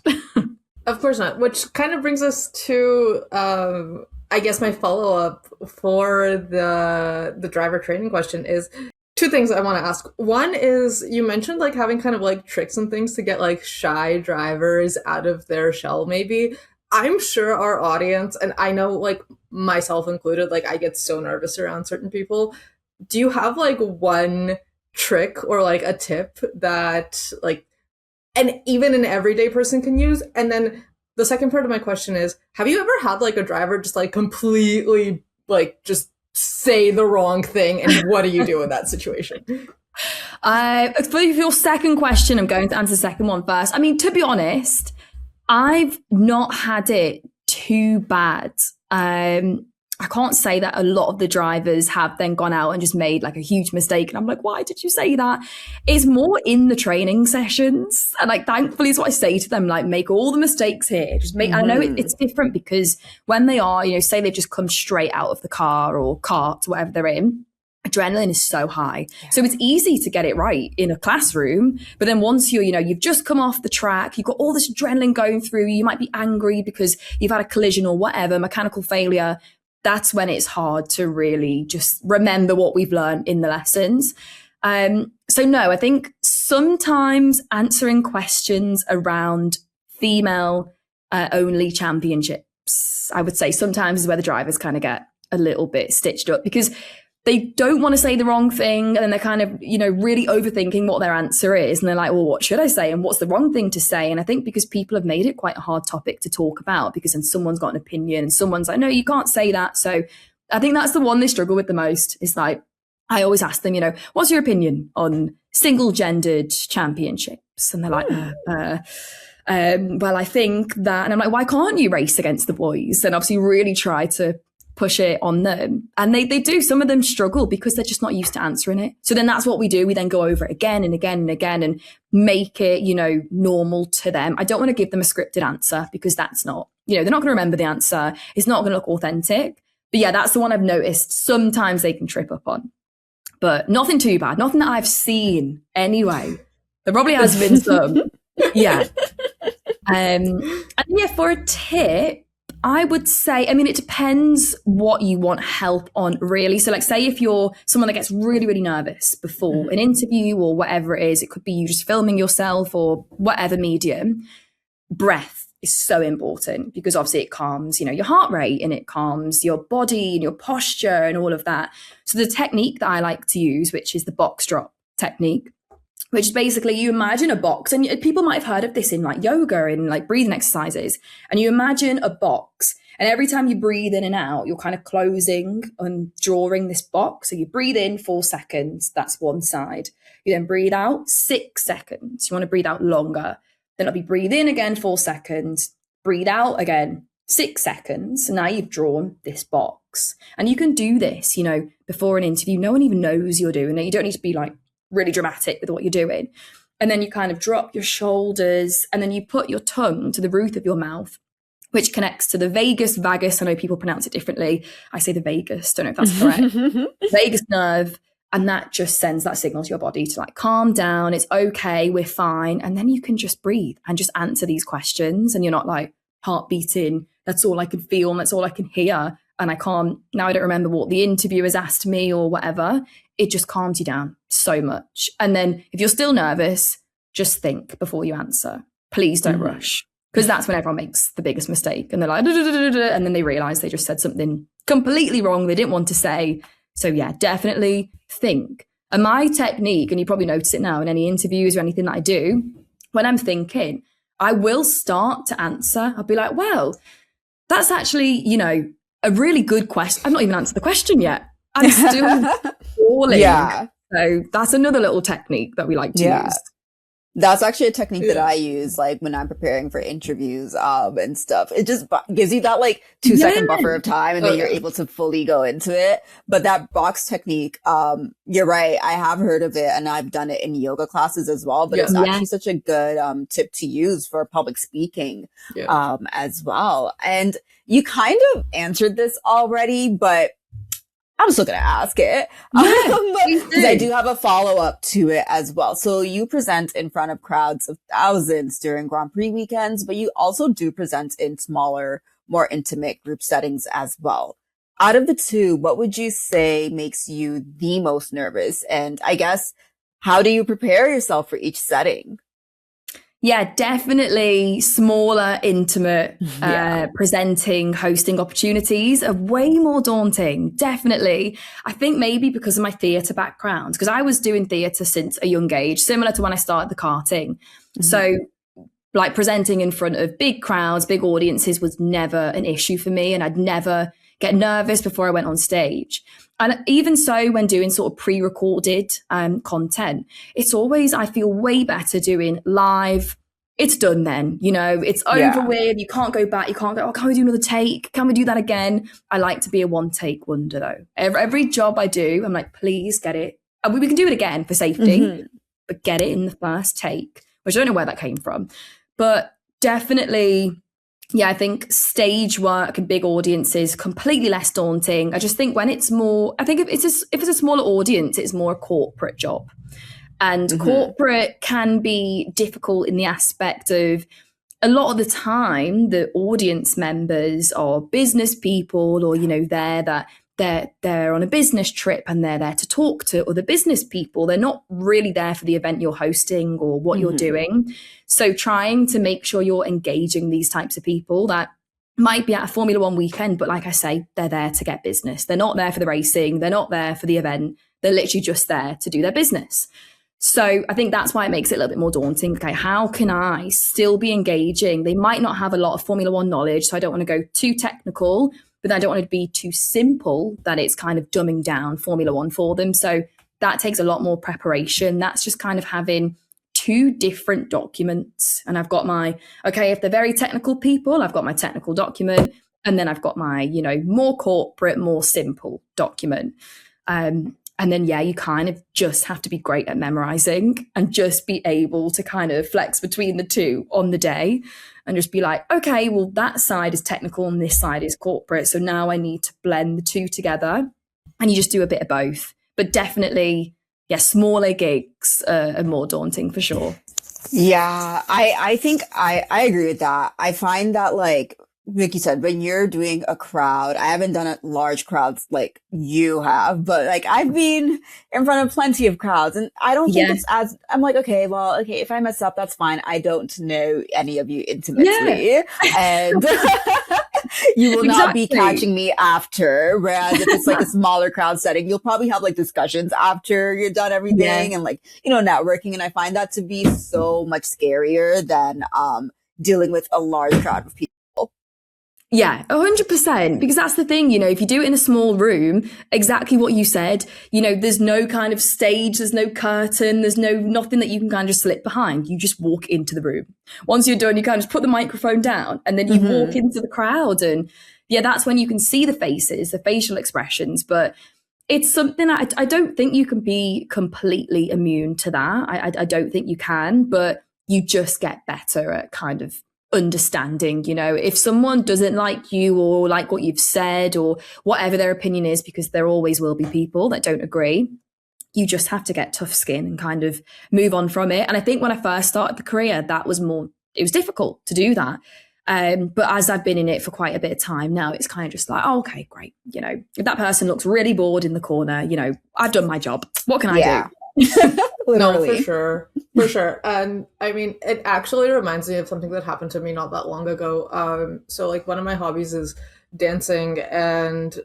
C: Of course not. Which kind of brings us to, I guess, my follow-up for the driver training question is two things I want to ask. One is, you mentioned like having kind of like tricks and things to get like shy drivers out of their shell, maybe. I'm sure our audience, and I know like myself included, like I get so nervous around certain people. Do you have like one trick or like a tip that like and even an everyday person can use? And then the second part of my question is, have you ever had like a driver just like completely like just say the wrong thing, and what do you do in that situation?
A: For your second question, I'm going to answer the second one first. I mean, to be honest, I've not had it too bad. I can't say that a lot of the drivers have then gone out and just made like a huge mistake. And I'm like, why did you say that? It's more in the training sessions. And like, thankfully is what I say to them, like, make all the mistakes here. Just make, I know it's different because when they are, say they've just come straight out of the car or cart, whatever they're in, adrenaline is so high. Yeah. So it's easy to get it right in a classroom. But then once you've just come off the track, you've got all this adrenaline going through, you might be angry because you've had a collision or whatever, mechanical failure. That's when it's hard to really just remember what we've learned in the lessons. So no, I think sometimes answering questions around female only championships, I would say sometimes is where the drivers kind of get a little bit stitched up because they don't want to say the wrong thing. And then they're kind of, really overthinking what their answer is. And they're like, well, what should I say? And what's the wrong thing to say? And I think because people have made it quite a hard topic to talk about because then someone's got an opinion and someone's like, no, you can't say that. So I think that's the one they struggle with the most. Is like, I always ask them, what's your opinion on single gendered championships? And they're like, well, I think that, and I'm like, why can't you race against the boys? And obviously really try to push it on them. And they do. Some of them struggle because they're just not used to answering it. So then that's what we do. We then go over it again and again and again and make it, normal to them. I don't want to give them a scripted answer because that's not, they're not going to remember the answer. It's not going to look authentic. But yeah, that's the one I've noticed. Sometimes they can trip up on, but nothing too bad. Nothing that I've seen anyway. There probably has been some. Yeah. And yeah, for a tip, I would say, it depends what you want help on, really. So like, say if you're someone that gets really, really nervous before an interview or whatever it is, it could be you just filming yourself or whatever medium, breath is so important because obviously it calms, your heart rate and it calms your body and your posture and all of that. So the technique that I like to use, which is the box drop technique, which is basically you imagine a box, and people might have heard of this in like yoga and like breathing exercises, and you imagine a box, and every time you breathe in and out, you're kind of closing and drawing this box. So you breathe in 4 seconds, that's one side. You then breathe out 6 seconds. You want to breathe out longer. Then it'll be breathe in again 4 seconds, breathe out again 6 seconds. And now you've drawn this box. And you can do this, before an interview. No one even knows you're doing it. You don't need to be like really dramatic with what you're doing. And then you kind of drop your shoulders and then you put your tongue to the roof of your mouth, which connects to the vagus. I know people pronounce it differently. I say the vagus, don't know if that's correct. Vagus nerve. And that just sends that signal to your body to like, calm down. It's okay. We're fine. And then you can just breathe and just answer these questions. And you're not like heart beating. That's all I can feel. And that's all I can hear. And I don't remember what the interviewer's asked me or whatever. It just calms you down so much. And then if you're still nervous, just think before you answer. Please don't rush. Because that's when everyone makes the biggest mistake. And they're like, and then they realize they just said something completely wrong they didn't want to say. So yeah, definitely think. And my technique, and you probably notice it now in any interviews or anything that I do, when I'm thinking, I will start to answer. I'll be like, well, that's actually, a really good question. I've not even answered the question yet. I'm still falling. Yeah. So that's another little technique that we like to use.
B: That's actually a technique that I use, like when I'm preparing for interviews, and stuff. It just gives you that like 2 second buffer of time, and then you're able to fully go into it. But that box technique, you're right. I have heard of it, and I've done it in yoga classes as well. But it's actually such a good tip to use for public speaking, as well. And you kind of answered this already, but I'm still going to ask it. Because I do have a follow-up to it as well. So you present in front of crowds of thousands during Grand Prix weekends, but you also do present in smaller, more intimate group settings as well. Out of the two, what would you say makes you the most nervous? And I guess, how do you prepare yourself for each setting?
A: Yeah, definitely smaller, intimate, presenting, hosting opportunities are way more daunting. Definitely. I think maybe because of my theatre background, because I was doing theatre since a young age, similar to when I started the karting. So like presenting in front of big crowds, big audiences was never an issue for me. And I'd never get nervous before I went on stage. And even so, when doing sort of pre-recorded content, it's always, I feel way better doing live. It's done then, you know, it's over with. You can't go back. You can't go, oh, can we do another take? Can we do that again? I like to be a one take wonder though. Every job I do, I'm like, please get it. We can do it again for safety, but get it in the first take, which I don't know where that came from. But definitely, yeah, I think stage work and big audiences completely less daunting. I just think when it's more, I think if it's a smaller audience, it's more a corporate job. And corporate can be difficult in the aspect of a lot of the time, the audience members are business people, or, you know, they're on a business trip and they're there to talk to other business people. They're not really there for the event you're hosting or what you're doing. So trying to make sure you're engaging these types of people that might be at a Formula One weekend, but like I say, they're there to get business. They're not there for the racing. They're not there for the event. They're literally just there to do their business. So I think that's why it makes it a little bit more daunting. Okay, how can I still be engaging? They might not have a lot of Formula One knowledge, so I don't want to go too technical, but I don't want it to be too simple that it's kind of dumbing down Formula One for them. So that takes a lot more preparation. That's just kind of having two different documents. And I've got if they're very technical people, I've got my technical document. And then I've got my, you know, more corporate, more simple document. And then, you kind of just have to be great at memorizing and just be able to kind of flex between the two on the day and just be like, okay, well, that side is technical and this side is corporate. So now I need to blend the two together, and you just do a bit of both. But definitely, smaller gigs are more daunting for sure.
B: Yeah, I think I agree with that. I find that, like you said, when you're doing a crowd, I haven't done large crowds like you have, but like I've been in front of plenty of crowds, and I don't think it's as, I'm like, okay, if I mess up, that's fine. I don't know any of you intimately, and you will not be catching me after. Whereas if it's like a smaller crowd setting, you'll probably have like discussions after you're done everything and like, you know, networking. And I find that to be so much scarier than dealing with a large crowd of people.
A: Yeah, 100%. Because that's the thing, you know, if you do it in a small room, exactly what you said, you know, there's no kind of stage, there's no curtain, there's nothing that you can kind of just slip behind. You just walk into the room. Once you're done, you kind of just put the microphone down and then you walk into the crowd. And that's when you can see the faces, the facial expressions. But it's something I don't think you can be completely immune to that. I don't think you can, but you just get better at kind of understanding, you know, if someone doesn't like you or like what you've said or whatever their opinion is, because there always will be people that don't agree, you just have to get tough skin and kind of move on from it. And I think when I first started the career, it was difficult to do that. But as I've been in it for quite a bit of time now, it's kind of just like, oh, okay, great. You know, if that person looks really bored in the corner, you know, I've done my job. What can I do?
C: No, for sure. And I mean, it actually reminds me of something that happened to me not that long ago. So like one of my hobbies is dancing, and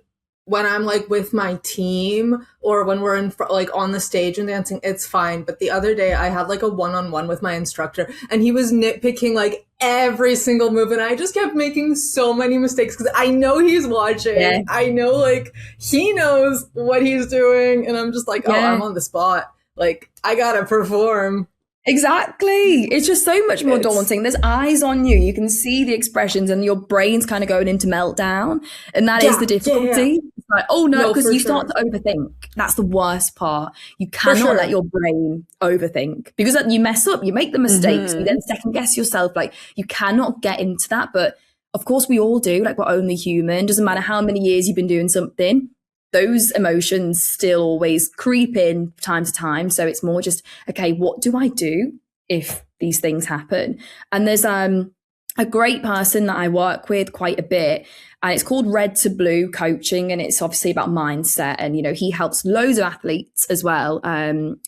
C: when I'm like with my team or when we're like on the stage and dancing, it's fine. But the other day I had like a one-on-one with my instructor, and he was nitpicking like every single move, and I just kept making so many mistakes because I know he's watching. Yeah. I know like he knows what he's doing, and I'm just like, oh, I'm on the spot. Like, I gotta perform.
A: Exactly. It's just so much more daunting. There's eyes on you. You can see the expressions and your brain's kind of going into meltdown. And that is the difficulty. It's like, oh no, because you start to overthink. That's the worst part. You cannot let your brain overthink because you mess up, you make the mistakes, you then second guess yourself. Like you cannot get into that. But of course we all do. Like we're only human. Doesn't matter how many years you've been doing something. Those emotions still always creep in time to time. So it's more just, okay, what do I do if these things happen? And there's a great person that I work with quite a bit, and it's called Red to Blue Coaching, and it's obviously about mindset. And, you know, he helps loads of athletes as well,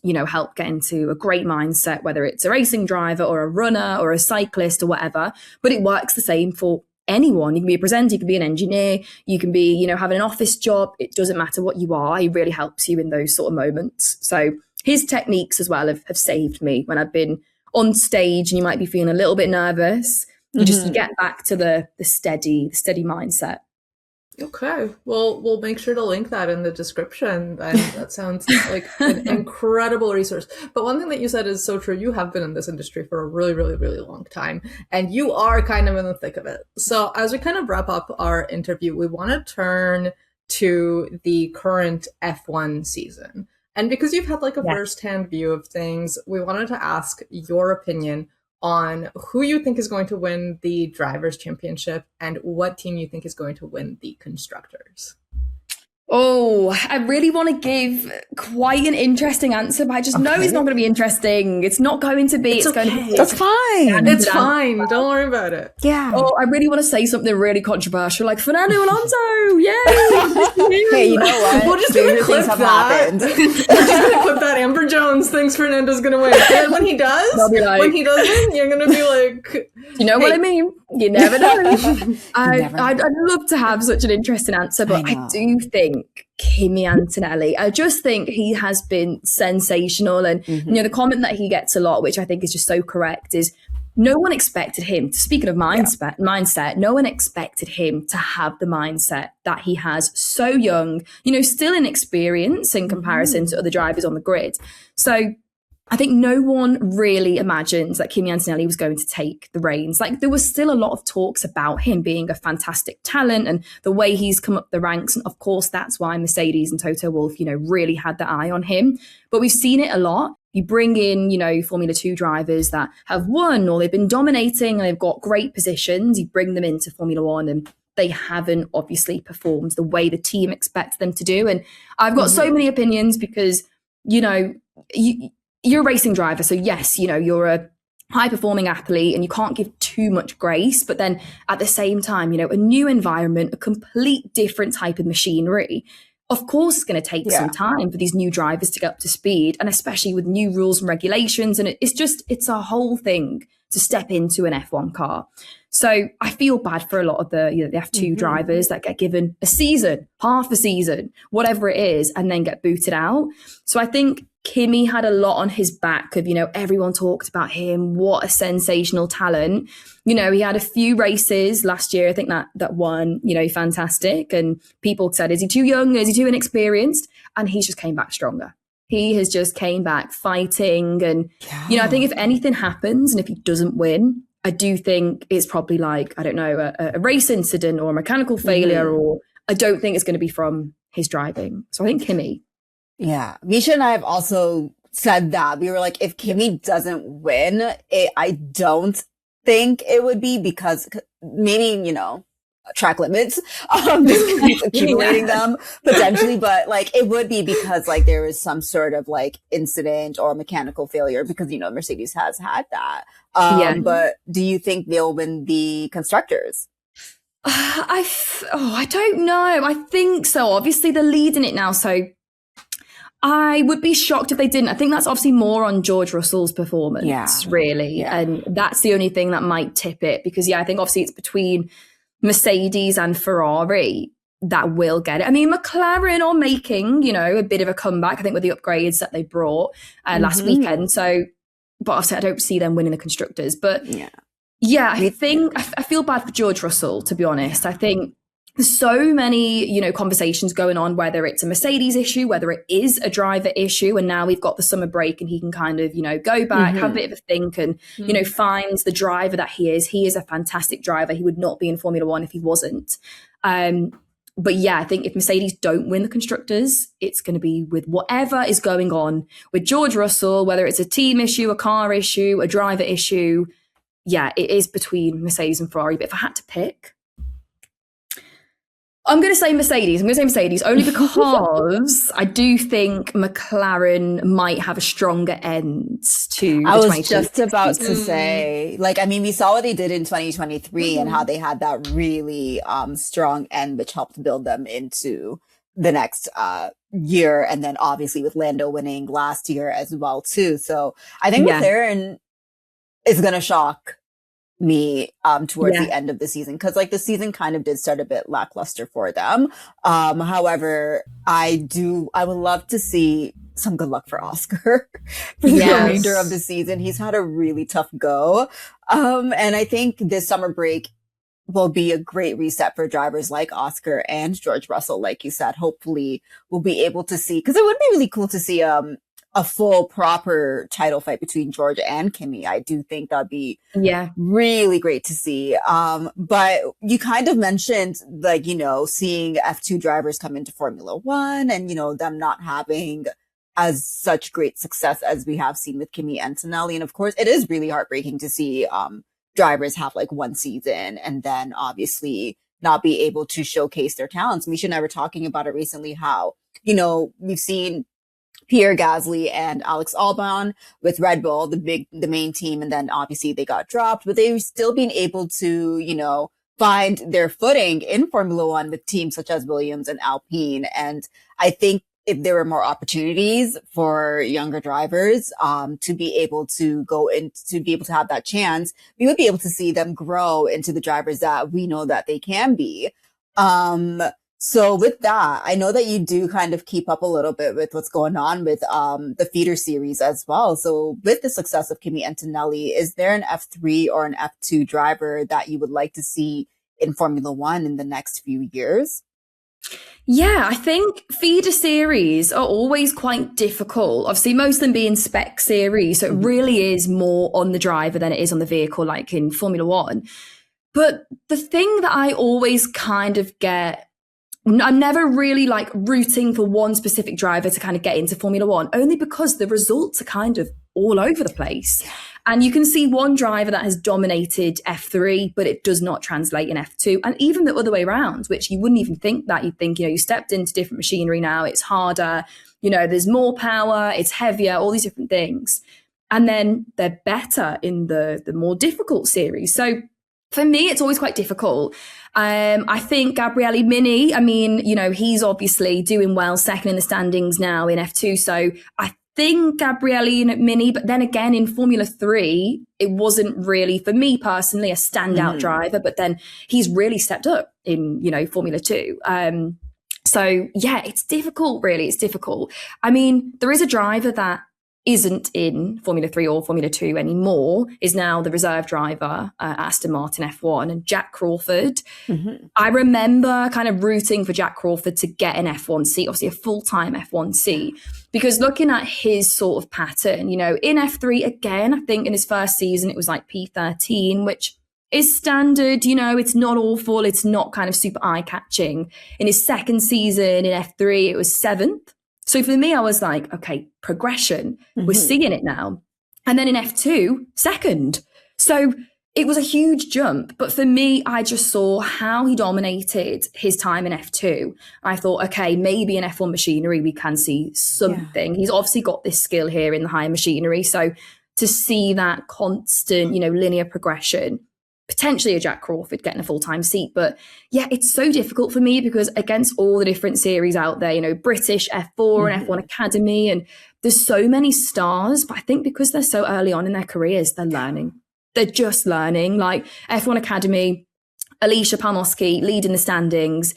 A: you know, help get into a great mindset, whether it's a racing driver or a runner or a cyclist or whatever. But it works the same for anyone. You can be a presenter, you can be an engineer, you can be, you know, having an office job. It doesn't matter what you are. He really helps you in those sort of moments. So his techniques as well have saved me when I've been on stage and you might be feeling a little bit nervous. You just get back to the steady mindset.
C: Okay. Well, we'll make sure to link that in the description. And that sounds like an incredible resource. But one thing that you said is so true. You have been in this industry for a really, really, really long time, and you are kind of in the thick of it. So as we kind of wrap up our interview, we want to turn to the current F1 season. And because you've had like a firsthand view of things, we wanted to ask your opinion on who you think is going to win the Drivers' Championship and what team you think is going to win the Constructors.
A: Oh, I really want to give quite an interesting answer, but I just know it's not going to be interesting. It's not going to be. It's going to be.
B: That's fine.
C: It's fine. Don't worry about it.
B: Yeah.
A: Oh, I really want to say something really controversial, like Fernando Alonso. Yay!
B: Hey, you know what?
C: We're just going to clip that. We're just going to clip that. Amber Jones thinks Fernando's going to win. And when he does, like, when he doesn't, you're going to be like,
A: you know what I mean? You never know. I'd love to have such an interesting answer, but I do think Kimi Antonelli, I just think he has been sensational. And, you know, the comment that he gets a lot, which I think is just so correct, is no one expected him, speaking of mindset, no one expected him to have the mindset that he has so young, you know, still inexperienced in comparison to other drivers on the grid. So I think no one really imagined that Kimi Antonelli was going to take the reins. Like there was still a lot of talks about him being a fantastic talent and the way he's come up the ranks. And of course, that's why Mercedes and Toto Wolff, you know, really had their eye on him. But we've seen it a lot. You bring in, you know, Formula 2 drivers that have won or they've been dominating and they've got great positions. You bring them into Formula 1 and they haven't obviously performed the way the team expects them to do. And I've got so many opinions because, you know, you're a racing driver. So yes, you know, you're a high performing athlete and you can't give too much grace. But then at the same time, you know, a new environment, a complete different type of machinery. Of course, it's going to take some time for these new drivers to get up to speed, and especially with new rules and regulations. And it's a whole thing to step into an F1 car. So I feel bad for a lot of the F2 drivers that get given a season, half a season, whatever it is, and then get booted out. So I think Kimi had a lot on his back of, you know, everyone talked about him. What a sensational talent. You know, he had a few races last year, I think that won, you know, fantastic. And people said, is he too young? Is he too inexperienced? And he's just came back stronger. He has just came back fighting. And, you know, I think if anything happens and if he doesn't win, I do think it's probably like, I don't know, a race incident or a mechanical failure, or I don't think it's going to be from his driving. So I think Kimi.
B: Yeah. Misha and I have also said that. We were like, if Kimi doesn't win, I don't think it would be because maybe, you know, track limits, just accumulating them potentially, but like it would be because like there was some sort of like incident or mechanical failure because, you know, Mercedes has had that. But do you think they'll win the Constructors?
A: I don't know. I think so. Obviously they're leading it now. So I would be shocked if they didn't. I think that's obviously more on George Russell's performance, really. Yeah. And that's the only thing that might tip it because, I think obviously it's between Mercedes and Ferrari that will get it. I mean, McLaren are making, you know, a bit of a comeback, I think, with the upgrades that they brought last weekend. So, but obviously I don't see them winning the Constructors. But I think I feel bad for George Russell, to be honest. I think there's so many, you know, conversations going on, whether it's a Mercedes issue, whether it is a driver issue. And now we've got the summer break and he can kind of, you know, go back, have a bit of a think and, you know, find the driver that he is. He is a fantastic driver. He would not be in Formula One if he wasn't. But yeah, I think if Mercedes don't win the Constructors, it's going to be with whatever is going on with George Russell, whether it's a team issue, a car issue, a driver issue. Yeah, it is between Mercedes and Ferrari. But if I had to pick, I'm going to say Mercedes. I'm going to say Mercedes only because I do think McLaren might have a stronger end to
B: I was just about to say, like, I mean, we saw what they did in 2023 and how they had that really strong end, which helped build them into the next year. And then obviously with Lando winning last year as well, too. So I think McLaren is going to shock me towards the end of the season, because like the season kind of did start a bit lackluster for them. However, I would love to see some good luck for Oscar for the remainder of the season. He's had a really tough go. And I think this summer break will be a great reset for drivers like Oscar and George Russell. Like you said, hopefully we'll be able to see, because it would be really cool to see a full proper title fight between George and Kimi. I do think that'd be really great to see. But you kind of mentioned, like, you know, seeing F2 drivers come into Formula One and, you know, them not having as such great success as we have seen with Kimi and Antonelli. And of course, it is really heartbreaking to see drivers have like one season and then obviously not be able to showcase their talents. Misha and I were talking about it recently, how, you know, we've seen Pierre Gasly and Alex Albon with Red Bull, the main team. And then obviously they got dropped, but they've still been able to, you know, find their footing in Formula One with teams such as Williams and Alpine. And I think if there were more opportunities for younger drivers, to be able to go in, to be able to have that chance, we would be able to see them grow into the drivers that we know that they can be. So with that, I know that you do kind of keep up a little bit with what's going on with the feeder series as well. So with the success of Kimi Antonelli, is there an F3 or an F2 driver that you would like to see in Formula One in the next few years?
A: Yeah, I think feeder series are always quite difficult. Obviously, most of them being spec series. So it really is more on the driver than it is on the vehicle, like in Formula One. But the thing that I always kind of get, I'm never really like rooting for one specific driver to kind of get into Formula One, only because the results are kind of all over the place. And you can see one driver that has dominated F3, but it does not translate in F2. And even the other way around, which you wouldn't even think that. You'd think, you know, you stepped into different machinery now, it's harder, you know, there's more power, it's heavier, all these different things. And then they're better in the more difficult series. So for me, it's always quite difficult. I think Gabriele Mini, I mean, you know, he's obviously doing well, second in the standings now in F2. So I think Gabriele Mini, but then again in Formula 3, it wasn't really, for me personally, a standout driver, but then he's really stepped up in, you know, Formula 2. So yeah, it's difficult, really. It's difficult. I mean, there is a driver that isn't in Formula 3 or Formula 2 anymore, is now the reserve driver at Aston Martin F1, and Jack Crawford. I remember kind of rooting for Jack Crawford to get an F1 seat, obviously a full-time F1 seat, because looking at his sort of pattern, you know, in F3, again, I think in his first season, it was like P13, which is standard, you know, it's not awful, it's not kind of super eye-catching. In his second season in F3, it was 7th. So for me, I was like, okay, progression, we're seeing it now. And then in F2, 2nd. So it was a huge jump. But for me, I just saw how he dominated his time in F2. I thought, okay, maybe in F1 machinery, we can see something. He's obviously got this skill here in the higher machinery. So to see that constant, you know, linear progression, potentially a Jack Crawford getting a full-time seat. But yeah, it's so difficult for me because against all the different series out there, you know, British F4 and F1 Academy, and there's so many stars, but I think because they're so early on in their careers, they're learning. They're just learning. Like F1 Academy, Alicia Palmosky leading the standings.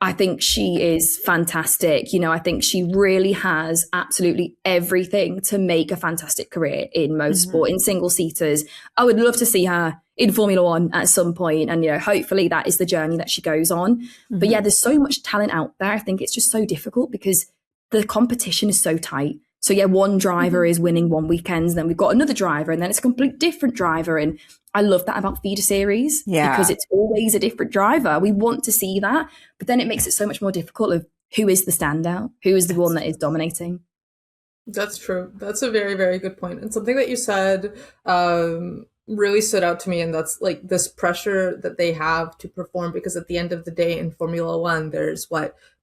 A: I think she is fantastic. You know, I think she really has absolutely everything to make a fantastic career in motorsport, in single-seaters. I would love to see her in Formula One at some point. And, hopefully that is the journey that she goes on. Mm-hmm. But yeah, there's so much talent out there. I think it's just so difficult because the competition is so tight. So yeah, one driver is winning one weekend, and then we've got another driver, and then it's a complete different driver. And I love that about feeder series because it's always a different driver. We want to see that, but then it makes it so much more difficult of who is the standout, who is the one that is dominating.
C: That's true. That's a very, very good point. And something that you said really stood out to me, and that's like this pressure that they have to perform, because at the end of the day in Formula One, there's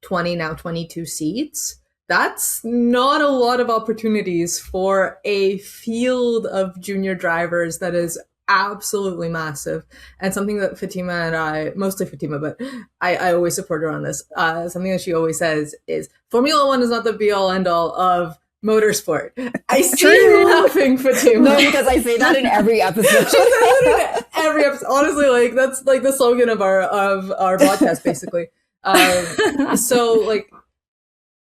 C: 22 seats. That's not a lot of opportunities for a field of junior drivers that is absolutely massive. And something that Fatima and I, mostly Fatima, but I always support her on this, something that she always says is Formula One is not the be all end all of motorsport. I see you laughing, Fatima.
B: No, because I say that in every episode.
C: She says it in every episode. Honestly, like that's like the slogan of our podcast, basically. So like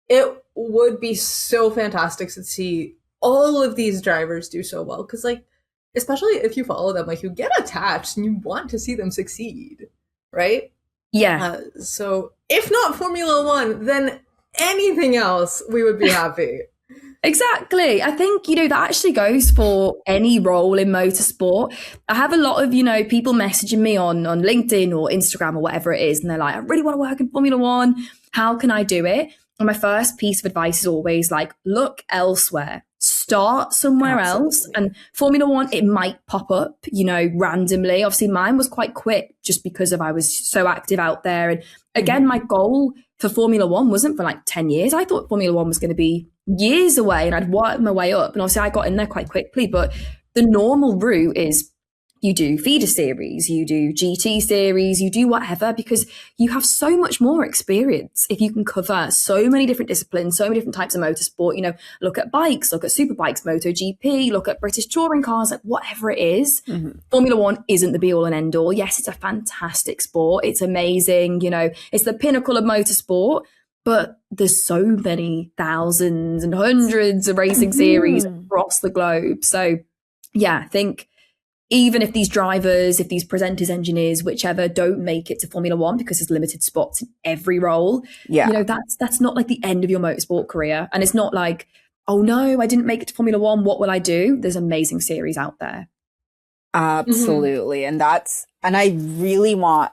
C: it would be so fantastic to see all of these drivers do so well, because like especially if you follow them, like you get attached and you want to see them succeed, right?
A: Yeah.
C: So if not Formula One, then anything else, we would be happy.
A: Exactly. I think, that actually goes for any role in motorsport. I have a lot of, people messaging me on LinkedIn or Instagram or whatever it is. And they're like, I really want to work in Formula One. How can I do it? And my first piece of advice is always like, look elsewhere. Start somewhere else. And Formula One, it might pop up, randomly. Obviously, mine was quite quick just because I was so active out there. And again, my goal for Formula One wasn't for like 10 years. I thought Formula One was going to be years away and I'd work my way up. And obviously I got in there quite quickly, but the normal route is you do feeder series, you do GT series, you do whatever, because you have so much more experience if you can cover so many different disciplines, so many different types of motorsport. Look at bikes, look at superbikes, MotoGP, look at British touring cars, like whatever it is. Formula One isn't the be all and end all. Yes, it's a fantastic sport. It's amazing. It's the pinnacle of motorsport, but there's so many thousands and hundreds of racing series across the globe. So yeah, I think even if these drivers, if these presenters, engineers, whichever, don't make it to Formula One because there's limited spots in every role, that's not like the end of your motorsport career. And it's not like, oh no, I didn't make it to Formula One, what will I do? There's amazing series out there.
B: Absolutely. And I really want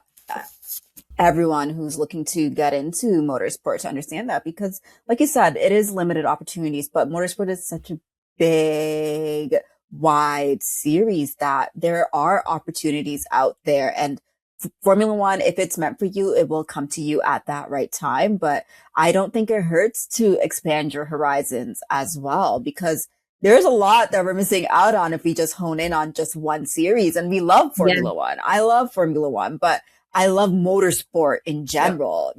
B: everyone who's looking to get into motorsport to understand that, because like you said, it is limited opportunities, but motorsport is such a big, wide series that there are opportunities out there. And Formula One, if it's meant for you, it will come to you at that right time. But I don't think it hurts to expand your horizons as well, because there's a lot that we're missing out on if we just hone in on just one series. And we love Formula One. I love Formula One, but I love motorsport in general,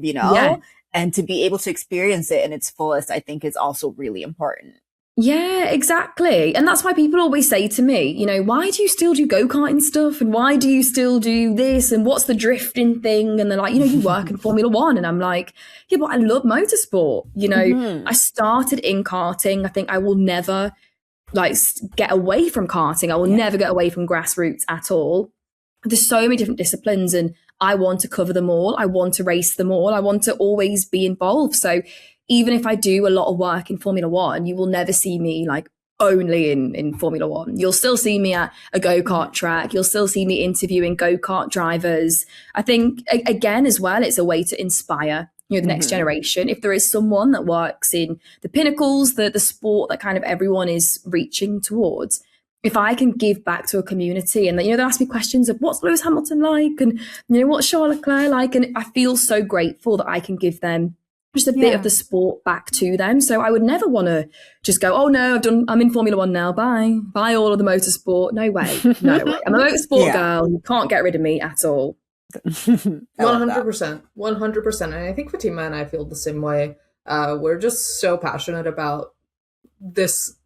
B: and to be able to experience it in its fullest, I think is also really important.
A: Yeah, exactly. And that's why people always say to me, why do you still do go-karting stuff? And why do you still do this? And what's the drifting thing? And they're like, you work in Formula One. And I'm like, yeah, but I love motorsport. I started in karting. I think I will never get away from karting. I will never get away from grassroots at all. There's so many different disciplines and I want to cover them all. I want to race them all. I want to always be involved. So even if I do a lot of work in Formula One, you will never see me only in Formula One. You'll still see me at a go-kart track. You'll still see me interviewing go-kart drivers. I think, again, as well, it's a way to inspire the next generation. If there is someone that works in the pinnacles, the sport that kind of everyone is reaching towards, if I can give back to a community and they ask me questions of what's Lewis Hamilton like and what's Charles Leclerc like, and I feel so grateful that I can give them just a bit of the sport back to them. So I would never want to just go, oh no, I'm in Formula One now. Bye all of the motorsport. No way. No way. I'm a motorsport girl. You can't get rid of me at all.
C: 100%. 100%. And I think Fatima and I feel the same way. We're just so passionate about this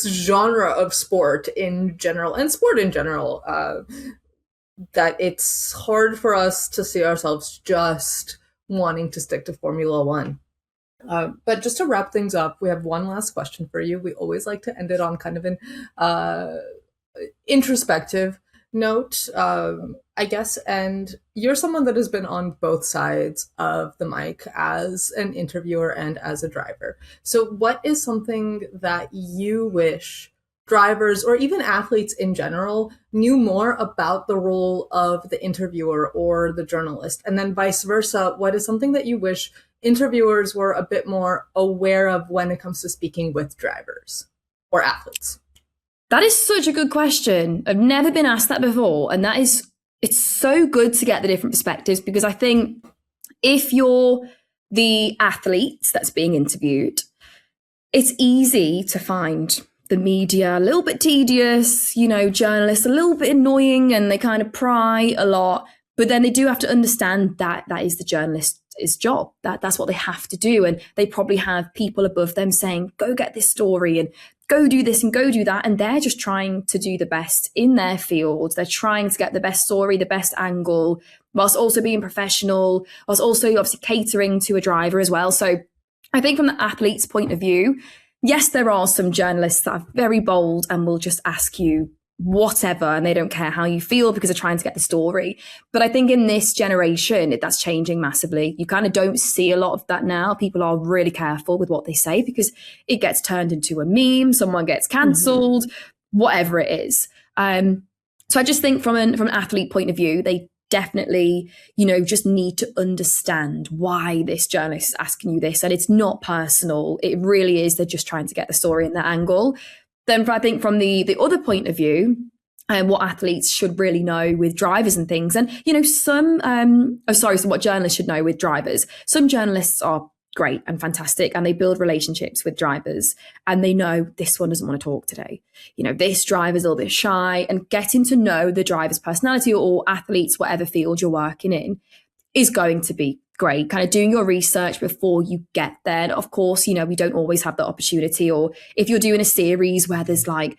C: genre of sport in general and sport in general, that it's hard for us to see ourselves just wanting to stick to Formula One. But just to wrap things up, we have one last question for you. We always like to end it on kind of an introspective note, I guess, and you're someone that has been on both sides of the mic as an interviewer and as a driver. So what is something that you wish drivers or even athletes in general knew more about the role of the interviewer or the journalist? And then vice versa, what is something that you wish interviewers were a bit more aware of when it comes to speaking with drivers or athletes?
A: That is such a good question. I've never been asked that before. And it's so good to get the different perspectives, because I think if you're the athlete that's being interviewed, it's easy to find the media a little bit tedious, journalists a little bit annoying, and they kind of pry a lot. But then they do have to understand that that is the journalist's job. That's what they have to do. And they probably have people above them saying, go get this story and go do this and go do that. And they're just trying to do the best in their field. They're trying to get the best story, the best angle, whilst also being professional, whilst also obviously catering to a driver as well. So I think from the athlete's point of view, yes, there are some journalists that are very bold and will just ask you whatever, and they don't care how you feel because they're trying to get the story. But I think in this generation, that's changing massively. You kind of don't see a lot of that now. People are really careful with what they say because it gets turned into a meme, someone gets cancelled, whatever it is. So I just think from an athlete point of view, they definitely, just need to understand why this journalist is asking you this. And it's not personal. It really is. They're just trying to get the story and the angle. Then I think from the other point of view, what athletes should really know with drivers and things. And, so what journalists should know with drivers. Some journalists are great and fantastic, and they build relationships with drivers, and they know this one doesn't want to talk today. This driver's a little bit shy, and getting to know the driver's personality or athletes, whatever field you're working in, is going to be great. Kind of doing your research before you get there. And of course, we don't always have the opportunity, or if you're doing a series where there's like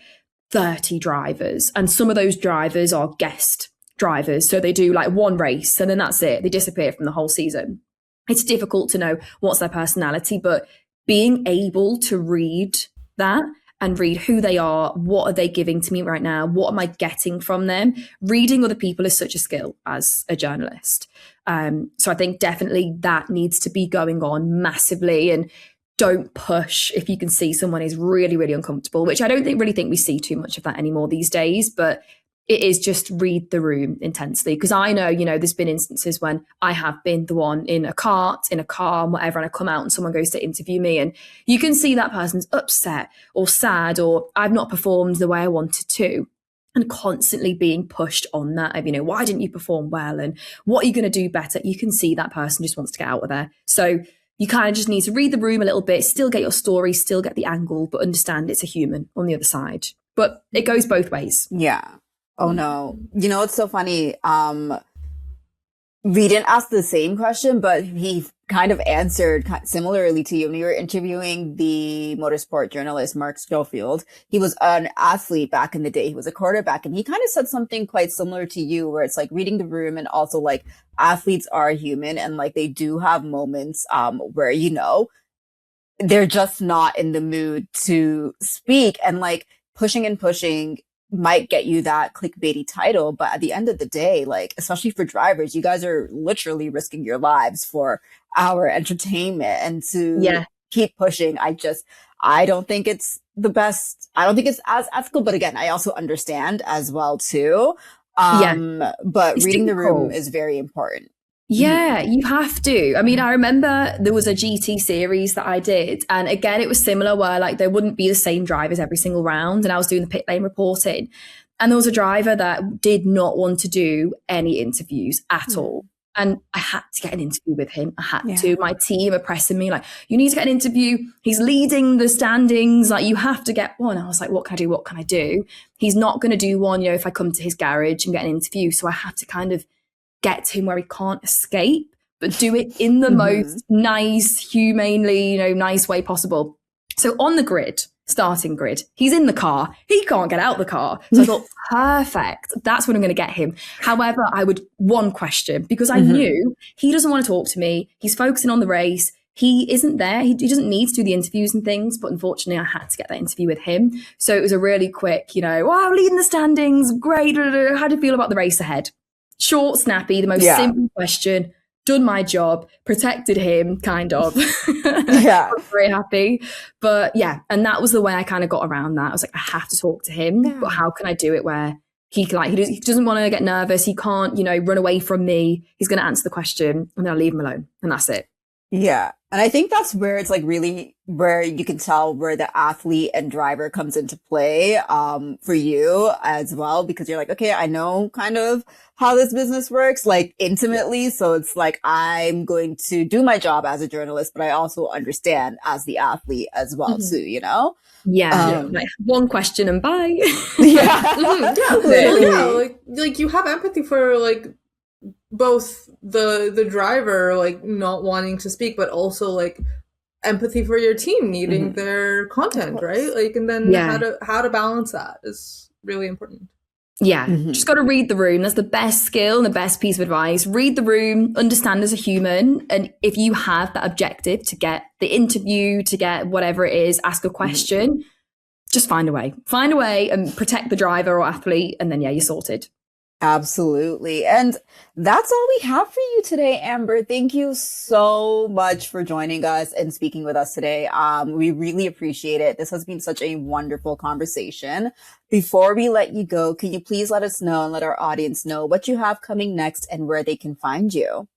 A: 30 drivers and some of those drivers are guest drivers. So they do like one race and then that's it. They disappear from the whole season. It's difficult to know what's their personality, but being able to read that and read who they are, what are they giving to me right now? What am I getting from them? Reading other people is such a skill as a journalist. So I think definitely that needs to be going on massively, and don't push if you can see someone is really, really uncomfortable, which I don't really think we see too much of that anymore these days, but it is just read the room intensely. Because I know, there's been instances when I have been the one in a car and whatever, and I come out and someone goes to interview me and you can see that person's upset or sad, or I've not performed the way I wanted to. And constantly being pushed on that of, why didn't you perform well? And what are you going to do better? You can see that person just wants to get out of there. So you kind of just need to read the room a little bit, still get your story, still get the angle, but understand it's a human on the other side. But it goes both ways.
B: Yeah. Oh no. It's so funny. We didn't ask the same question, but he kind of answered similarly to you when you were interviewing the motorsport journalist, Mark Schofield. He was an athlete back in the day. He was a quarterback, and he kind of said something quite similar to you, where it's like reading the room, and also like athletes are human, and like they do have moments, where, they're just not in the mood to speak, and like pushing and pushing might get you that clickbaity title, but at the end of the day, like, especially for drivers, you guys are literally risking your lives for our entertainment, and to keep pushing. I don't think it's the best. I don't think it's as ethical, but again, I also understand as well too. But reading the room is very important.
A: Yeah, you have to. I mean, I remember there was a GT series that I did, and again, it was similar where like there wouldn't be the same drivers every single round, and I was doing the pit lane reporting, and there was a driver that did not want to do any interviews at all. And I had to get an interview with him. I had to. My team are pressing me like, you need to get an interview. He's leading the standings. Like, you have to get one. I was like, what can I do? What can I do? He's not going to do one, if I come to his garage and get an interview. So I had to kind of get to him where he can't escape, but do it in the most nice, humanely, nice way possible. So on the starting grid, he's in the car. He can't get out the car. So I thought, perfect. That's when I'm going to get him. However, I would one question, because I knew he doesn't want to talk to me. He's focusing on the race. he isn't there. He doesn't need to do the interviews and things, but unfortunately I had to get that interview with him. So it was a really quick, wow, leading the standings, great. How do you feel about the race ahead? Short, snappy, the most simple question. Done my job, protected him, kind of.
B: Yeah.
A: I'm very happy. But yeah, and that was the way I kind of got around that. I was like, I have to talk to him, but how can I do it where he doesn't want to get nervous. He can't, run away from me. He's going to answer the question and then I'll leave him alone. And that's it.
B: Yeah. And I think that's where it's like really where you can tell where the athlete and driver comes into play, for you as well, because you're like, okay, I know kind of how this business works, like intimately. So it's like, I'm going to do my job as a journalist, but I also understand as the athlete as well too,
A: Yeah. Like one question and bye.
C: Like you have empathy for like both the driver like not wanting to speak, but also like empathy for your team needing their content, right? Like, and then how to balance that is really important.
A: Yeah, just got to read the room. That's the best skill and the best piece of advice. Read the room, understand as a human. And if you have that objective to get the interview, to get whatever it is, ask a question, just find a way. Find a way and protect the driver or athlete. And then, you're sorted.
B: Absolutely. And that's all we have for you today, Amber. Thank you so much for joining us and speaking with us today. We really appreciate it. This has been such a wonderful conversation. Before we let you go, can you please let us know and let our audience know what you have coming next and where they can find you?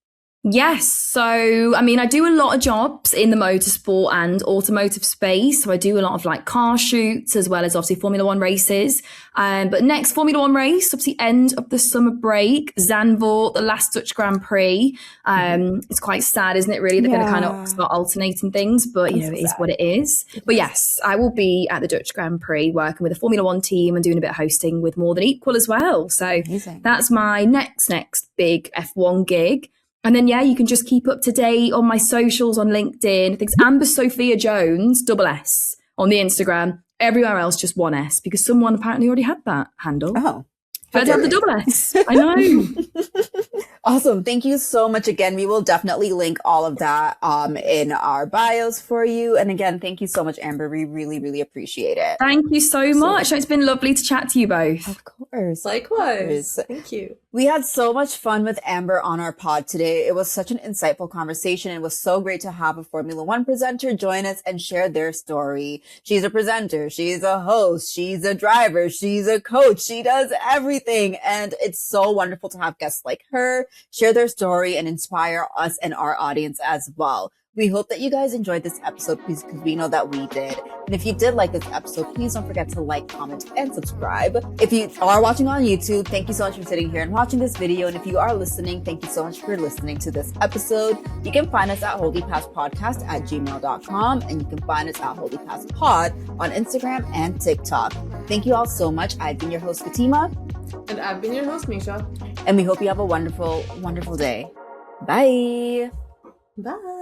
A: Yes. So, I do a lot of jobs in the motorsport and automotive space. So I do a lot of like car shoots as well as obviously Formula One races. But next Formula One race, obviously end of the summer break, Zandvoort, the last Dutch Grand Prix. It's quite sad, isn't it? Really, they're going to kind of start alternating things, but it is what it is. But yes, I will be at the Dutch Grand Prix working with a Formula One team and doing a bit of hosting with More Than Equal as well. So that's my next big F1 gig. And then, you can just keep up to date on my socials on LinkedIn. I think it's Amber Sophia Jones, SS, on the Instagram. Everywhere else, just 1S, because someone apparently already had that handle.
B: Oh.
A: But have the SS. I know.
B: Awesome. Thank you so much again. We will definitely link all of that in our bios for you. And again, thank you so much, Amber. We really, really appreciate it.
A: Thank you so much. It's been lovely to chat to you both.
B: Of course.
C: Likewise. Thank you.
B: We had so much fun with Amber on our pod today. It was such an insightful conversation. It was so great to have a Formula One presenter join us and share their story. She's a presenter. She's a host. She's a driver. She's a coach. She does everything. And it's so wonderful to have guests like her share their story and inspire us and our audience as well. We hope that you guys enjoyed this episode, please, because we know that we did. And if you did like this episode, please don't forget to like, comment, and subscribe. If you are watching on YouTube, thank you so much for sitting here and watching this video. And if you are listening, thank you so much for listening to this episode. You can find us at holypasspodcast@gmail.com, and you can find us at holypasspod on Instagram and TikTok. Thank you all so much. I've been your host, Fatima.
C: And I've been your host, Misha.
B: And we hope you have a wonderful, wonderful day. Bye.
C: Bye.